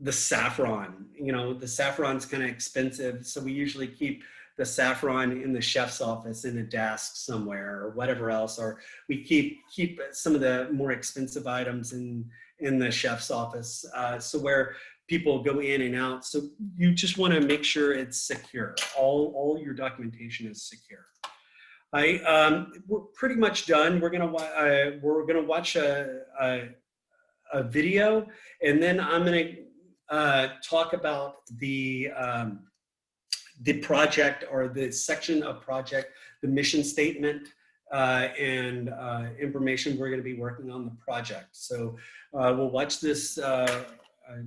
the saffron, you know, the saffron's kind of expensive. So we usually keep the saffron in the chef's office in a desk somewhere or whatever else, or we keep some of the more expensive items in the chef's office. So where people go in and out. So you just want to make sure it's secure. All your documentation is secure. We're pretty much done. We're gonna watch a video, and then I'm gonna talk about the project, or the section of project, the mission statement, and information we're going to be working on the project. So we'll watch this,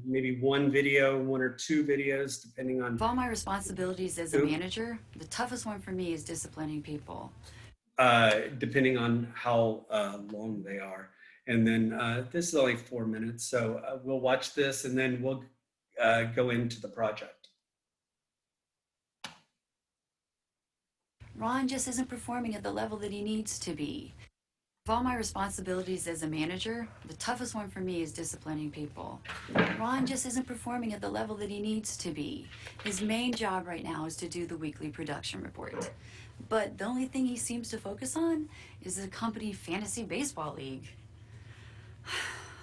maybe one or two videos, depending on. Of all my responsibilities as a manager, the toughest one for me is disciplining people. Depending on how long they are. And then this is only 4 minutes, so we'll watch this and then we'll go into the project. Ron just isn't performing at the level that he needs to be. Of all my responsibilities as a manager, the toughest one for me is disciplining people. Ron just isn't performing at the level that he needs to be. His main job right now is to do the weekly production report. But the only thing he seems to focus on is the company fantasy baseball league.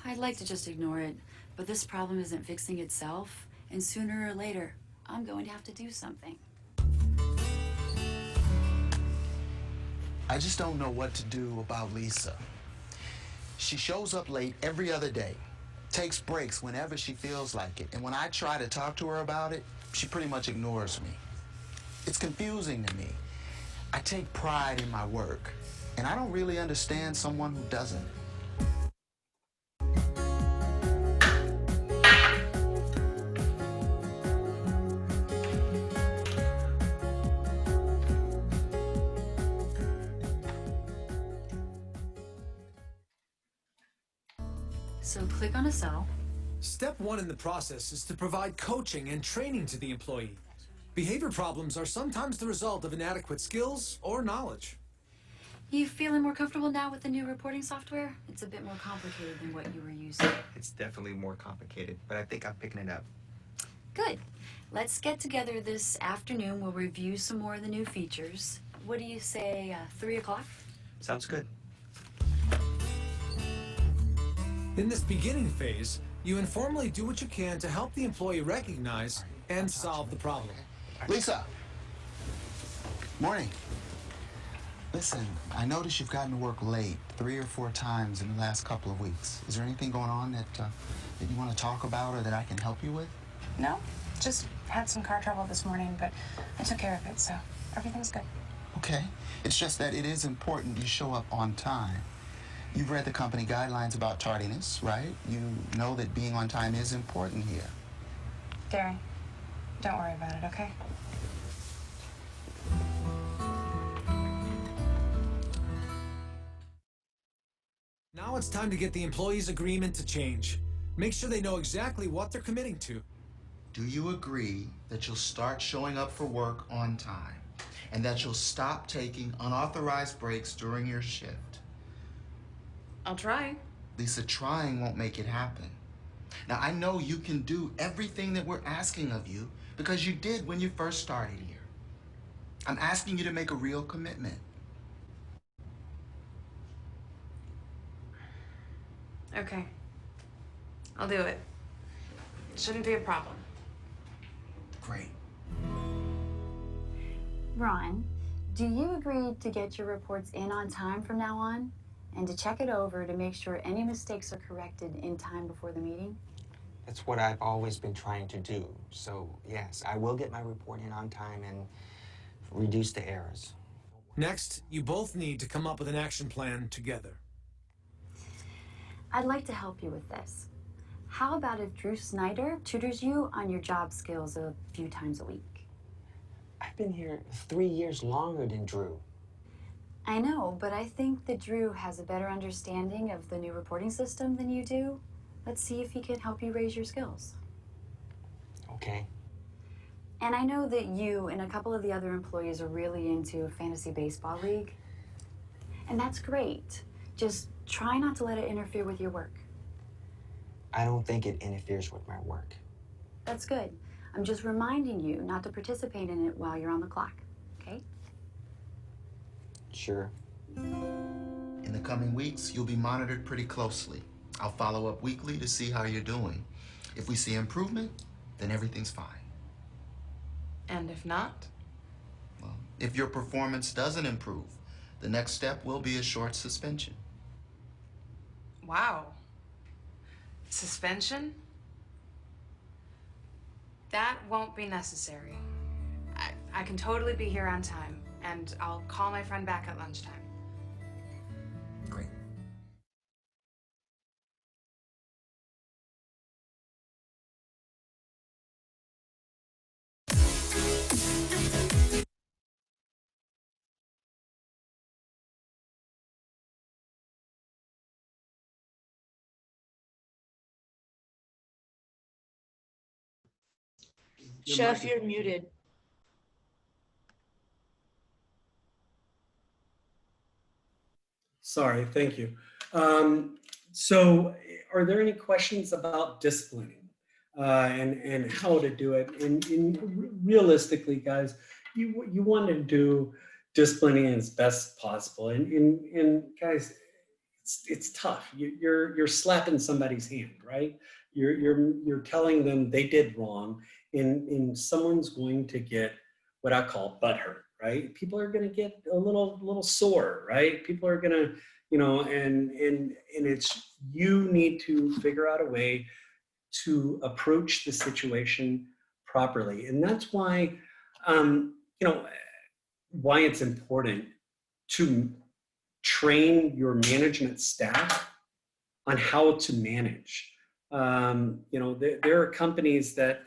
I'd like to just ignore it, but this problem isn't fixing itself, and sooner or later, I'm going to have to do something. I just don't know what to do about Lisa. She shows up late every other day, takes breaks whenever she feels like it, and when I try to talk to her about it, she pretty much ignores me. It's confusing to me. I take pride in my work, and I don't really understand someone who doesn't. So click on a cell. Step one in the process is to provide coaching and training to the employee. Behavior problems are sometimes the result of inadequate skills or knowledge. You feeling more comfortable now with the new reporting software? It's a bit more complicated than what you were using. It's definitely more complicated, but I think I'm picking it up. Good. Let's get together this afternoon. We'll review some more of the new features. What do you say, 3 o'clock? Sounds good. In this beginning phase, you informally do what you can to help the employee recognize and solve the problem. Lisa. Morning. Listen, I noticed you've gotten to work late 3 or 4 times in the last couple of weeks. Is there anything going on that you want to talk about or that I can help you with? No, just had some car trouble this morning, but I took care of it, so everything's good. Okay. It's just that it is important you show up on time. You've read the company guidelines about tardiness, right? You know that being on time is important here. Gary, don't worry about it, okay? Now it's time to get the employee's agreement to change. Make sure they know exactly what they're committing to. Do you agree that you'll start showing up for work on time and that you'll stop taking unauthorized breaks during your shift? I'll try. Lisa, trying won't make it happen. Now, I know you can do everything that we're asking of you because you did when you first started here. I'm asking you to make a real commitment. Okay. I'll do it. Shouldn't be a problem. Great. Ron, do you agree to get your reports in on time from now on? And to check it over to make sure any mistakes are corrected in time before the meeting? That's what I've always been trying to do. So, yes, I will get my report in on time and reduce the errors. Next, you both need to come up with an action plan together. I'd like to help you with this. How about if Drew Snyder tutors you on your job skills a few times a week? I've been here 3 years longer than Drew. I know, but I think that Drew has a better understanding of the new reporting system than you do. Let's see if he can help you raise your skills. Okay. And I know that you and a couple of the other employees are really into Fantasy Baseball League. And that's great. Just try not to let it interfere with your work. I don't think it interferes with my work. That's good. I'm just reminding you not to participate in it while you're on the clock, okay? Sure. In the coming weeks, you'll be monitored pretty closely. I'll follow up weekly to see how you're doing. If we see improvement, then everything's fine. And if not? Well, if your performance doesn't improve, the next step will be a short suspension. Wow. Suspension? That won't be necessary. I can totally be here on time, and I'll call my friend back at lunchtime. Great. Chef, you're muted. Sorry, thank you. So are there any questions about disciplining and how to do it? And realistically, guys, you want to do disciplining as best possible. And guys, it's tough. You're slapping somebody's hand, right? You're telling them they did wrong, and someone's going to get what I call butthurt, right? People are going to get a little sore, right? People are going to, and it's, you need to figure out a way to approach the situation properly. And that's why, why it's important to train your management staff on how to manage. There are companies that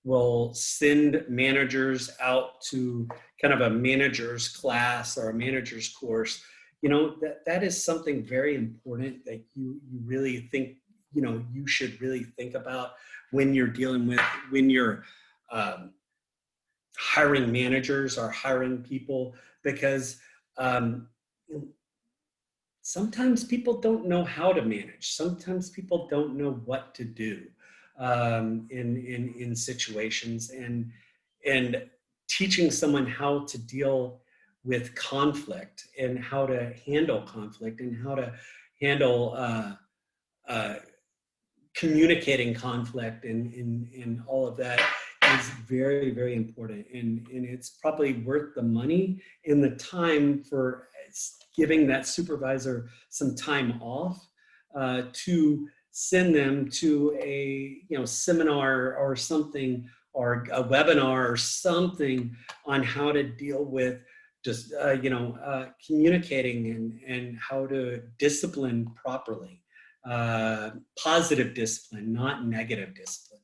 will send managers out to kind of a manager's class or a manager's course. That is something very important that you really think, you should really think about when you're dealing with, when you're hiring managers or hiring people, because sometimes people don't know how to manage. Sometimes people don't know what to do in situations, and teaching someone how to deal with conflict and how to handle conflict and how to handle communicating conflict and all of that is very, very important. And it's probably worth the money and the time for giving that supervisor some time off to send them to a seminar or something, or a webinar or something on how to deal with just communicating and how to discipline properly. Positive discipline, not negative discipline.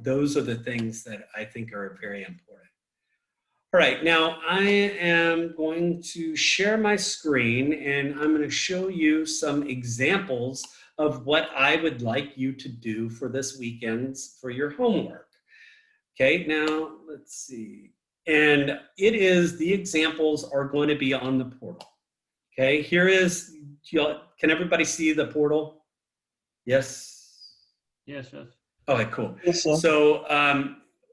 Those are the things that I think are very important. All right, now I am going to share my screen and I'm going to show you some examples of what I would like you to do for this weekend for your homework. Okay, now let's see. And the examples are going to be on the portal. Okay, here is, can everybody see the portal? Yes? Yes, yes. Okay, cool. Yes, sir. So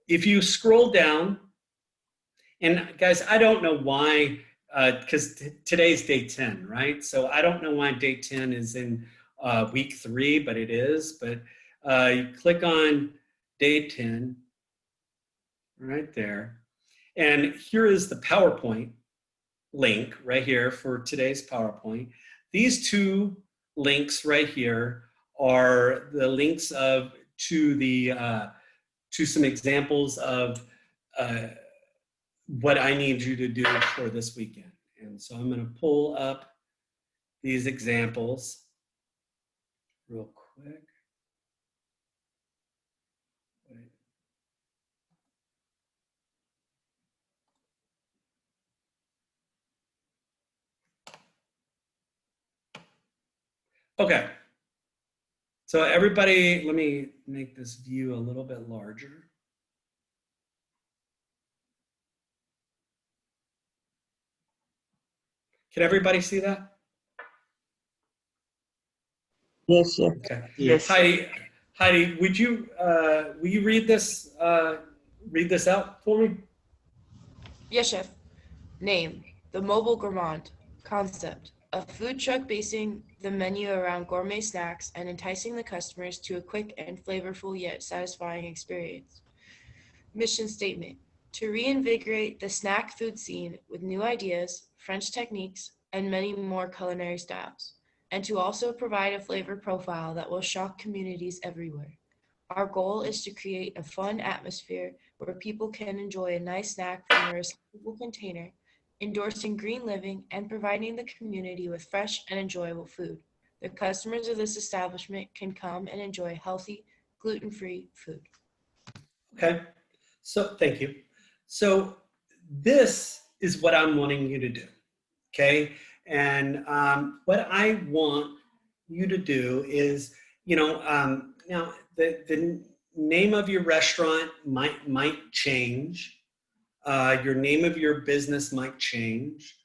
if you scroll down, and guys, I don't know why, because today's day 10, right? So I don't know why day 10 is in week 3, but it is. But you click on day 10, right there. And here is the PowerPoint link right here for today's PowerPoint. These 2 links right here are the links to some examples of what I need you to do for this weekend. And so I'm going to pull up these examples real quick. Okay. So everybody, let me make this view a little bit larger. Can everybody see that? Yes, sir. Okay. Yes. Heidi, will you read this out for me? Yes, chef. Name: The Mobile Gourmand. Concept: a food truck basing the menu around gourmet snacks and enticing the customers to a quick and flavorful yet satisfying experience. Mission statement: to reinvigorate the snack food scene with new ideas, French techniques, and many more culinary styles, and to also provide a flavor profile that will shock communities everywhere. Our goal is to create a fun atmosphere where people can enjoy a nice snack from a recyclable container, endorsing green living and providing the community with fresh and enjoyable food. The customers of this establishment can come and enjoy healthy, gluten-free food. Okay, so thank you. So this is what I'm wanting you to do, okay? And what I want you to do is, now the name of your restaurant might change. Your name of your business might change.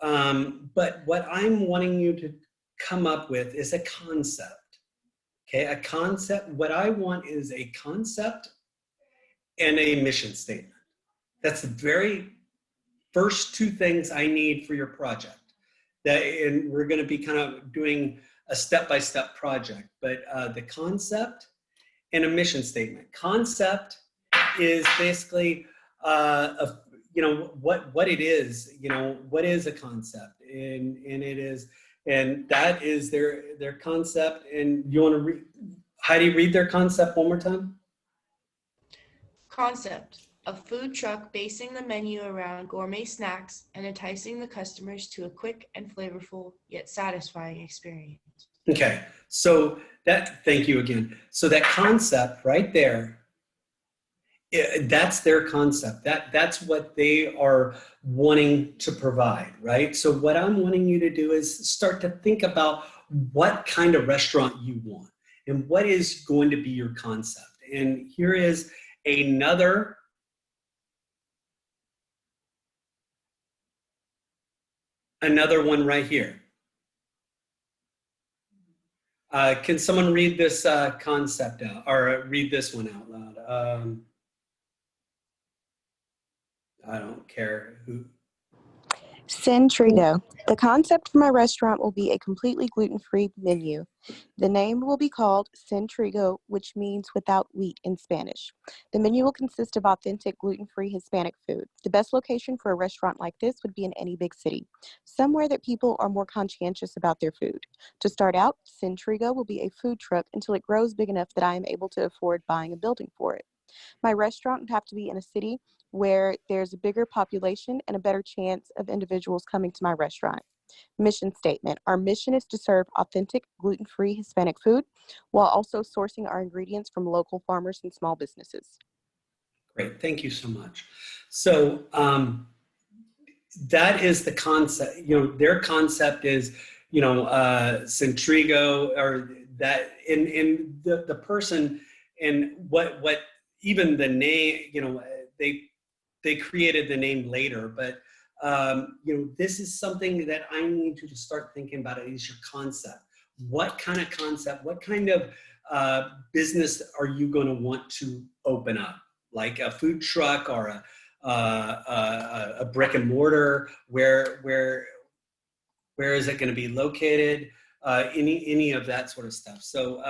But what I'm wanting you to come up with is a concept, okay? A concept. What I want is a concept and a mission statement. That's the very first 2 things I need for your project. And we're going to be kind of doing a step-by-step project, but the concept and a mission statement. Concept is basically what it is. What is a concept, and that is their concept. And you want to Heidi, read their concept one more time. Concept: a food truck basing the menu around gourmet snacks and enticing the customers to a quick and flavorful yet satisfying experience. Okay, so thank you again. So that concept right there That's their concept. That's what they are wanting to provide, right? So what I'm wanting you to do is start to think about what kind of restaurant you want and what is going to be your concept. And here is another one right here. Can someone read this concept out, or read this one out loud? I don't care who. Centrigo. The concept for my restaurant will be a completely gluten-free menu. The name will be called Centrigo, which means without wheat in Spanish. The menu will consist of authentic gluten-free Hispanic food. The best location for a restaurant like this would be in any big city, somewhere that people are more conscientious about their food. To start out, Centrigo will be a food truck until it grows big enough that I am able to afford buying a building for it. My restaurant would have to be in a city where there's a bigger population and a better chance of individuals coming to my restaurant. Mission statement. Our mission is to serve authentic, gluten-free Hispanic food while also sourcing our ingredients from local farmers and small businesses. Great, thank you so much. So that is the concept. You know, their concept is, you know, Centrigo, or that in the person, and what even the name, you know, they created the name later, but you know, this is something that I need you to start thinking about. It is your concept. What kind of concept, what kind of business are you going to want to open up? Like a food truck or a brick and mortar? Where is it going to be located? Any of that sort of stuff. So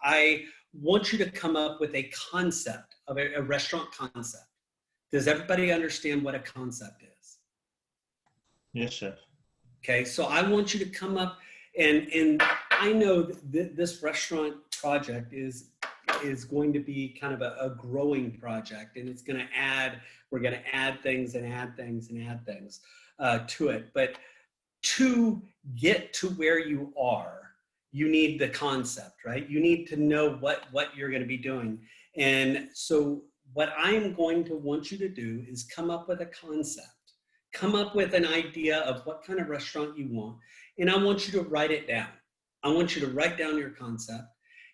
I want you to come up with a concept of a restaurant concept. Does everybody understand what a concept is? Yes, chef. Okay, so I want you to come up, and I know that this restaurant project is going to be kind of a growing project, and it's going to add, we're going to add things and add things and add things to it. But to get to where you are, you need the concept, right? You need to know what you're going to be doing. And so what I'm going to want you to do is come up with a concept, come up with an idea of what kind of restaurant you want, and I want you to write it down. I want you to write down your concept,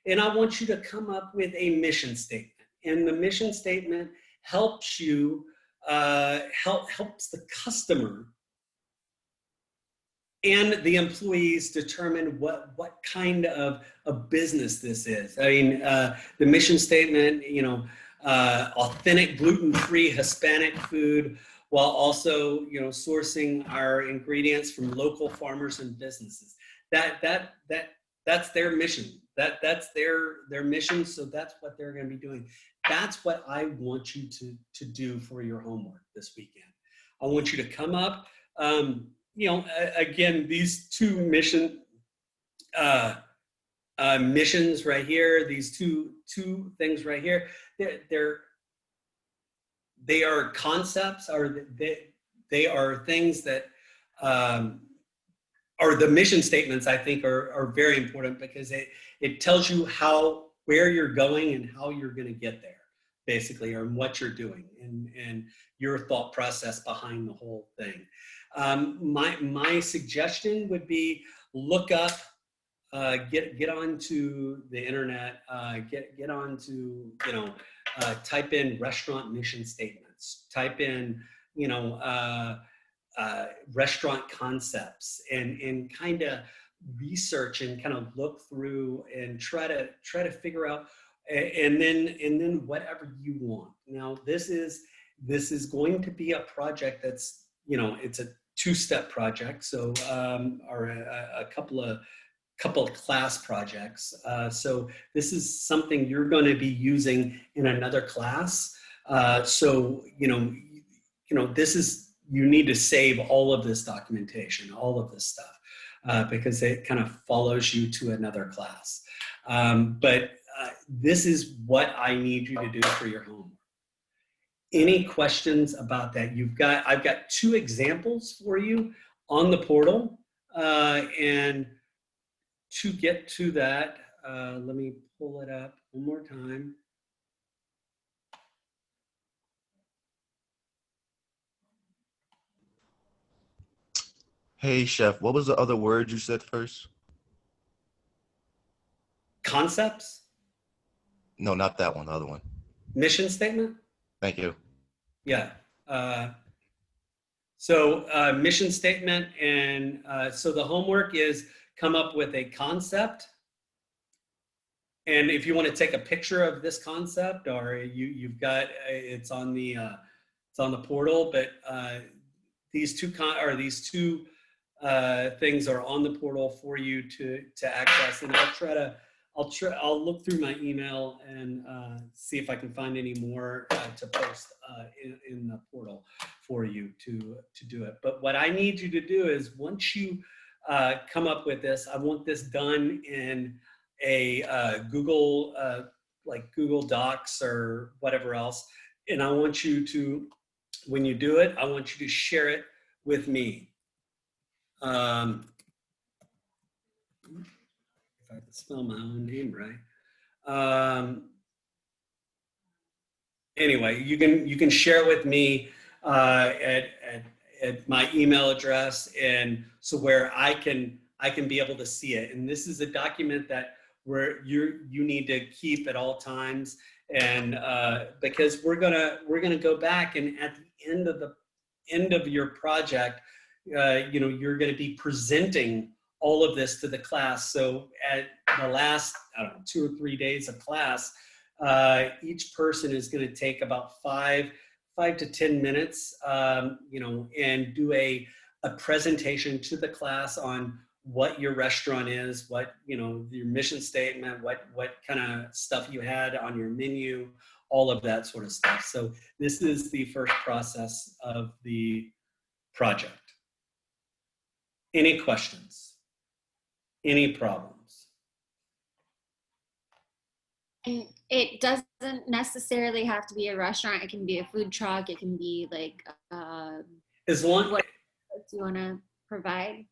and I want you to come up with a mission statement. And the mission statement helps you, helps the customer and the employees determine what kind of a business this is. I mean, the mission statement, you know, authentic gluten-free Hispanic food, while also, you know, sourcing our ingredients from local farmers and businesses. That's their mission. That's their mission. So that's what they're going to be doing. That's what I want you to do for your homework this weekend. I want you to come up. You know, again, these two missions right here, these two things right here, they are concepts, or they are things that or the mission statements, I think, are very important, because it tells you where you're going and how you're going to get there, basically, or what you're doing and your thought process behind the whole thing. My suggestion would be look up, get onto the internet, get onto, you know, type in restaurant mission statements, type in, you know, restaurant concepts, and kind of research and kind of look through and try to figure out, and then whatever you want. Now this is going to be a project that's, you know, it's a two-step project, so or a couple of class projects. So this is something you're going to be using in another class. So you know this is, you need to save all of this documentation, all of this stuff, because it kind of follows you to another class. But this is what I need you to do for your homework. Any questions about that? I've got two examples for you on the portal, and to get to that, let me pull it up one more time. Hey, chef, what was the other word you said first? Concepts, No, not that one, the other one. mission statement. Thank you. Yeah. Mission statement, and so the homework is come up with a concept. And if you want to take a picture of this concept, or you've got it's on the portal, but these two things are on the portal for you to access. And I'll look through my email and see if I can find any more to post in the portal for you to do it. But what I need you to do is, once you come up with this, I want this done in a Google, like Google Docs or whatever else. And I want you to, when you do it, I want you to share it with me. If I can spell my own name right. Anyway, you can share it with me at my email address, and so where I can be able to see it. And this is a document that you need to keep at all times, and because we're gonna go back, and at the end of your project, you're going to be presenting all of this to the class. So at the last, 2 or 3 days of class, each person is going to take about 5 to 10 minutes, and do a presentation to the class on what your restaurant is, what, your mission statement, what kind of stuff you had on your menu, all of that sort of stuff. So this is the first process of the project. Any questions? Any problems? And it doesn't necessarily have to be a restaurant. It can be a food truck. It can be like, as long what do you want to provide?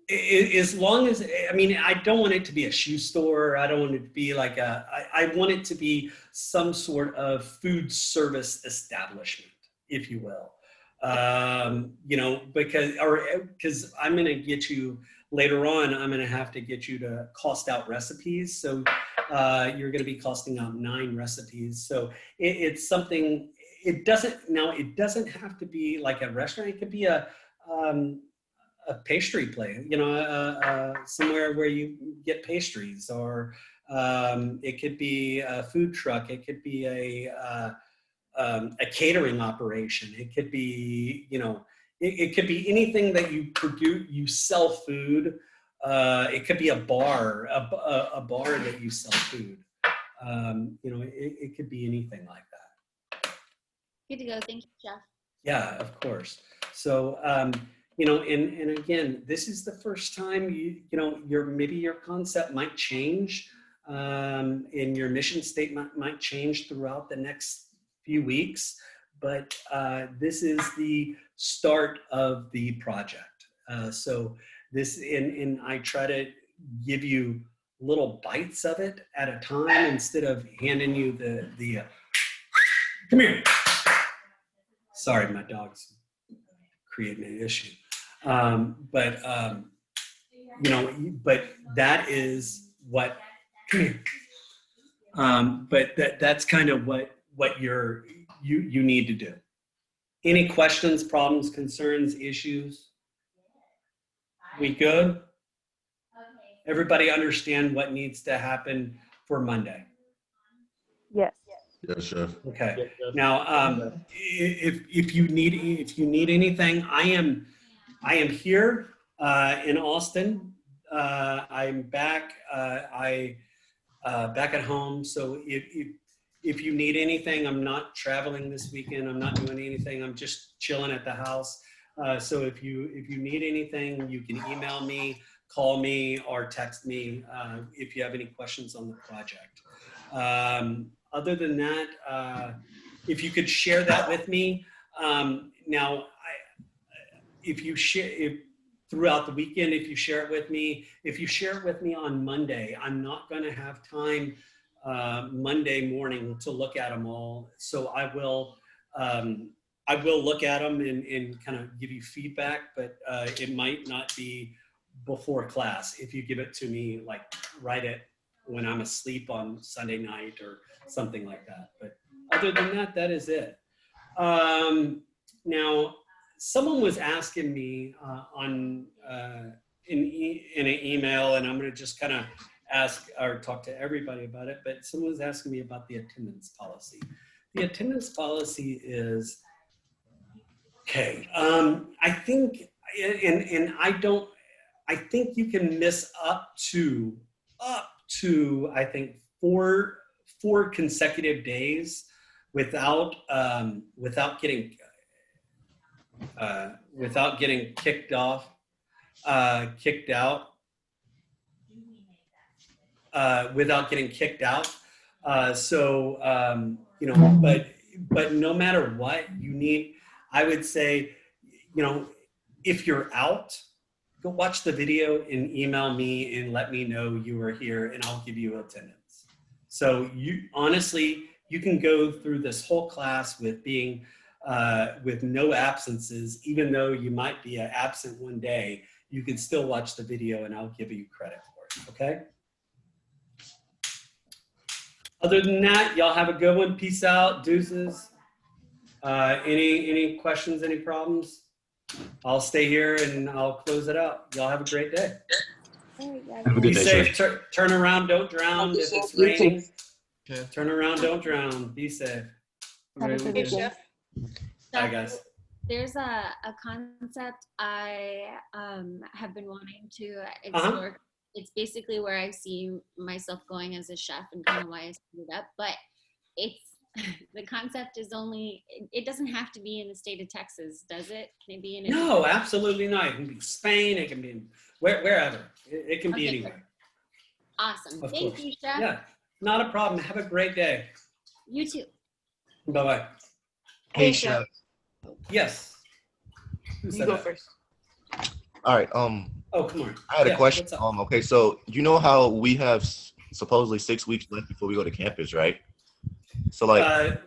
As long as, I don't want it to be a shoe store. I don't want it to be like I want it to be some sort of food service establishment, if you will. Because I'm going to get you later on, I'm going to have to get you to cost out recipes. So you're going to be costing out 9 recipes. So it's something, it doesn't have to be like a restaurant. It could be a pastry place, somewhere where you get pastries, or it could be a food truck. It could be a catering operation. It could be, it could be anything that you produce. You sell food. It could be a bar, a bar that you sell food. It could be anything like that. Good to go. Thank you, Jeff. Yeah, of course. So, and again, this is the first time maybe your concept might change, and your mission statement might change throughout the next few weeks, but this is the start of the project. So this, and I try to give you little bites of it at a time instead of handing you the come here. Sorry, my dog's creating an issue. But that is what, come here. But that's kind of what you need to do. Any questions, problems, concerns, issues? We good? Everybody understand what needs to happen for Monday? Yes. Yes, chef. Okay. Now, if you need anything, I am here in Austin. I'm back. Back at home. So if you need anything, I'm not traveling this weekend. I'm not doing anything. I'm just chilling at the house. So if you need anything, you can email me, call me, or text me if you have any questions on the project. Other than that, if you could share that with me. Now, if throughout the weekend, if you share it with me on Monday, I'm not going to have time Monday morning to look at them all. So I I will look at them and kind of give you feedback, but it might not be before class. If you give it to me, like write it when I'm asleep on Sunday night or something like that. But other than that, that is it. Now, someone was asking me in an email, and I'm going to just kind of ask or talk to everybody about it, but someone was asking me about the attendance policy. The attendance policy is, okay, I think, and I think you can miss up to I think four consecutive days without getting kicked out. Without getting kicked out. You know, but no matter what you need, I would say, you know, if you're out, go watch the video and email me and let me know you were here, and I'll give you attendance. So you honestly, you can go through this whole class with being with no absences, even though you might be absent one day. You can still watch the video, and I'll give you credit for it. Okay. Other than that, y'all have a good one. Peace out. Deuces. Any questions? Any problems? I'll stay here and I'll close it out. Y'all have a great day. Have a good Be day, safe. Turn around. Don't drown. If it's raining, turn around. Don't drown. Be safe. Have a good Bye, weekend. guys. There's a concept I have been wanting to explore. It's basically where I see myself going as a chef and kind of why I set it up. But it's the concept is only, it doesn't have to be in the state of Texas, does it? Can it be in? No, absolutely not. It can be Spain. It can be in wherever. It can be Okay, anywhere. Awesome. Of Thank course. you, Chef. Yeah, not a problem. Have a great day. You too. Bye-bye. Hey, Chef. Yes. Who You said go that? first. All right. Oh, come on. I had Yeah, a question. what's up? Okay, so you know how we have supposedly 6 weeks left before we go to campus, right? So like I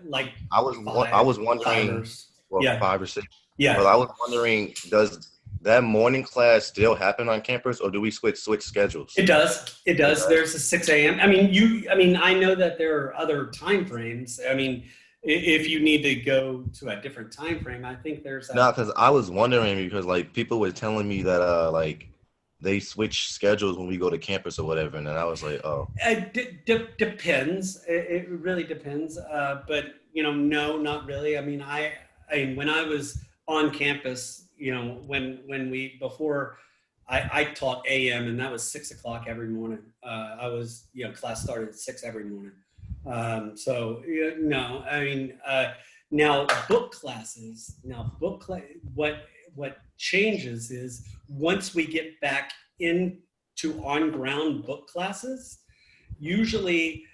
was wondering, well, Yeah. 5 or 6. Yeah. Well, I was wondering, does that morning class still happen on campus, or do we switch schedules? It does. It does. There's a 6 a.m. I mean, I know that there are other time frames. I mean, if you need to go to a different time frame, I think there's a, No, because I was wondering because like people were telling me that like they switch schedules when we go to campus or whatever, and then I was like, oh. It depends. It really depends. But you know, no, not really. I mean, when I was on campus, you know, before I taught AM, and that was 6 o'clock every morning. I was, you know, class started at 6 every morning. So no, I mean, now book classes. What changes is once we get back into on-ground book classes, usually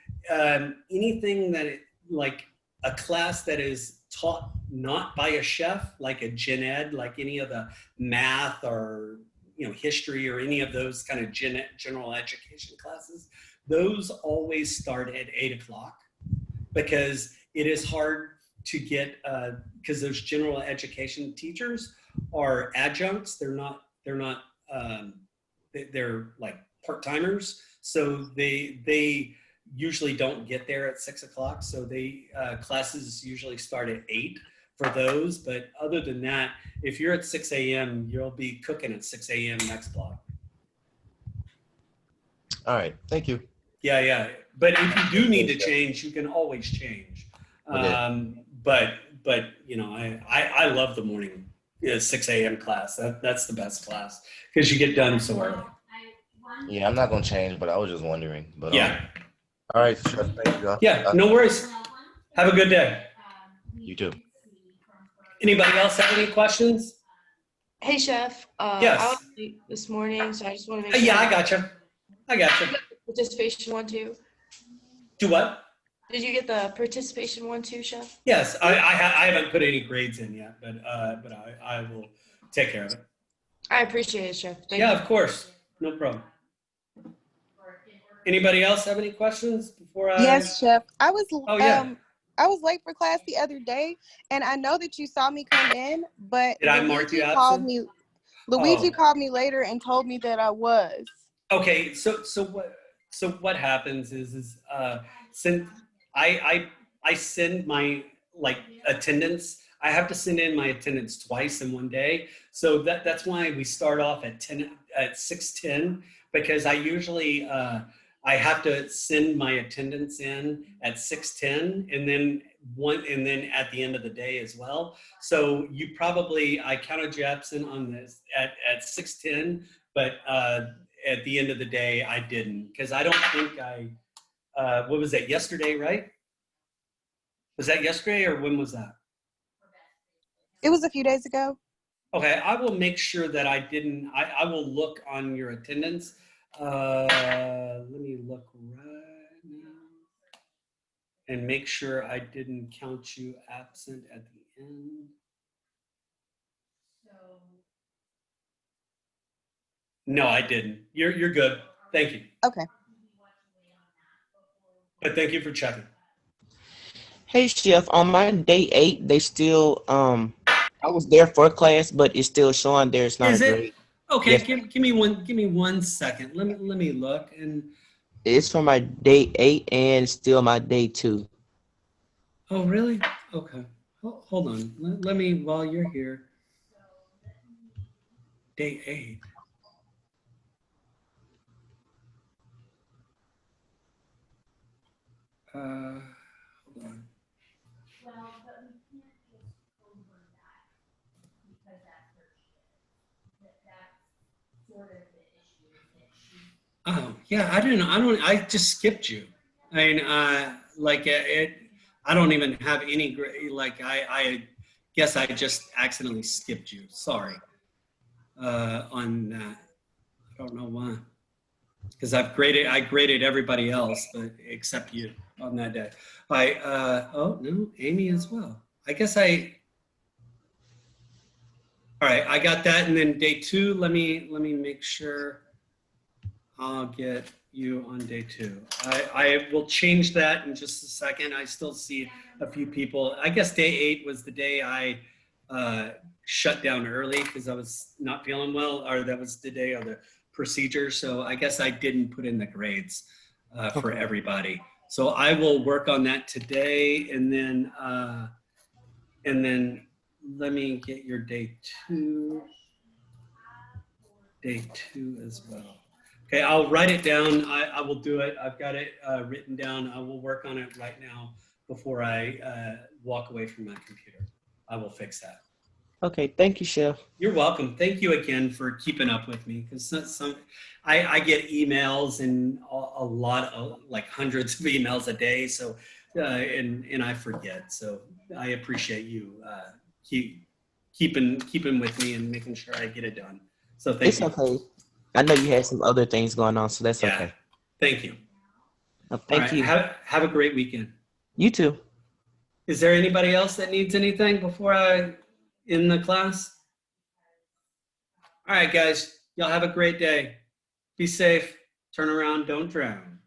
anything that like a class that is taught not by a chef, like a gen ed, like any of the math or, you know, history or any of those kind of general education classes, those always start at 8 o'clock because it is hard to get, because those general education teachers are adjuncts. They're like part-timers. So they usually don't get there at 6 o'clock. So classes usually start at 8 for those. But other than that, if you're at 6 a.m., you'll be cooking at 6 a.m. next block. All right, thank you. Yeah. But if you do need to change, you can always change. Okay. But you know, I love the morning 6 a.m. class. That's the best class because you get done so early. Yeah, I'm not gonna change, but I was just wondering. But Yeah. All right, Chef, thank you. Yeah, no worries. Have a good day. You too. Anybody else have any questions? Hey, Chef. Yes. I was late this morning, so I just want to make sure. Yeah, I gotcha. Participation 1, 2. Do what? Did you get the participation 1, 2, Chef? Yes, I haven't put any grades in yet, but I will take care of it. I appreciate it, Chef. Thank Yeah, you. of course. No problem. Anybody else have any questions before I? Yes, Chef. I I was late for class the other day, and I know that you saw me come in, but Did I mark you called absent? me. Luigi Oh. called me later and told me that I was. Okay, so what happens is since I send my like attendance, I have to send in my attendance twice in one day. So that's why we start off at 6:10, because I usually I have to send my attendance in at 6:10 and then at the end of the day as well. So I counted you absent on this at 6:10, but at the end of the day I didn't, because I don't think what was that, yesterday, right? Was that yesterday or when was that? It was a few days ago. Okay, I will make sure that I didn't. I will look on your attendance. Let me look right now and make sure I didn't count you absent at the end. No, I didn't. You're good. Thank you. Okay. But thank you for checking. Hey, Chef, on my day 8, they still, I was there for class, but it's still showing there it's not Is a it? grade. Okay, Yes, give me 1 second. Let me look. And it's for my day 8 and still my day 2. oh, really? Okay. Hold on. Let me, while you're here. Day 8. Hold on. Oh, yeah, I just skipped you. I mean, I don't even have any grade. Like, I guess I just accidentally skipped you. Sorry. On that. I don't know why. Because I graded everybody else, but except you on that day. Oh, no, Amy as well. I guess all right, I got that. And then day 2, let me make sure I'll get you on day 2. I will change that in just a second. I still see a few people. I guess day 8 was the day I shut down early because I was not feeling well, or that was the day of the procedure. So I guess I didn't put in the grades for everybody. So I will work on that today, and then let me get your day 2 as well. Okay, I'll write it down. I will do it. I've got it written down. I will work on it right now before I walk away from my computer. I will fix that. Okay, thank you, Chef. You're welcome. Thank you again for keeping up with me, because I get emails and a lot of, like, hundreds of emails a day. So and I forget. So I appreciate you keeping with me and making sure I get it done. So thank It's you. okay. I know you had some other things going on, so that's okay. Thank you. Thank you. Have a great weekend. You too. Is there anybody else that needs anything before I end the class? All right, guys. Y'all have a great day. Be safe. Turn around. Don't drown.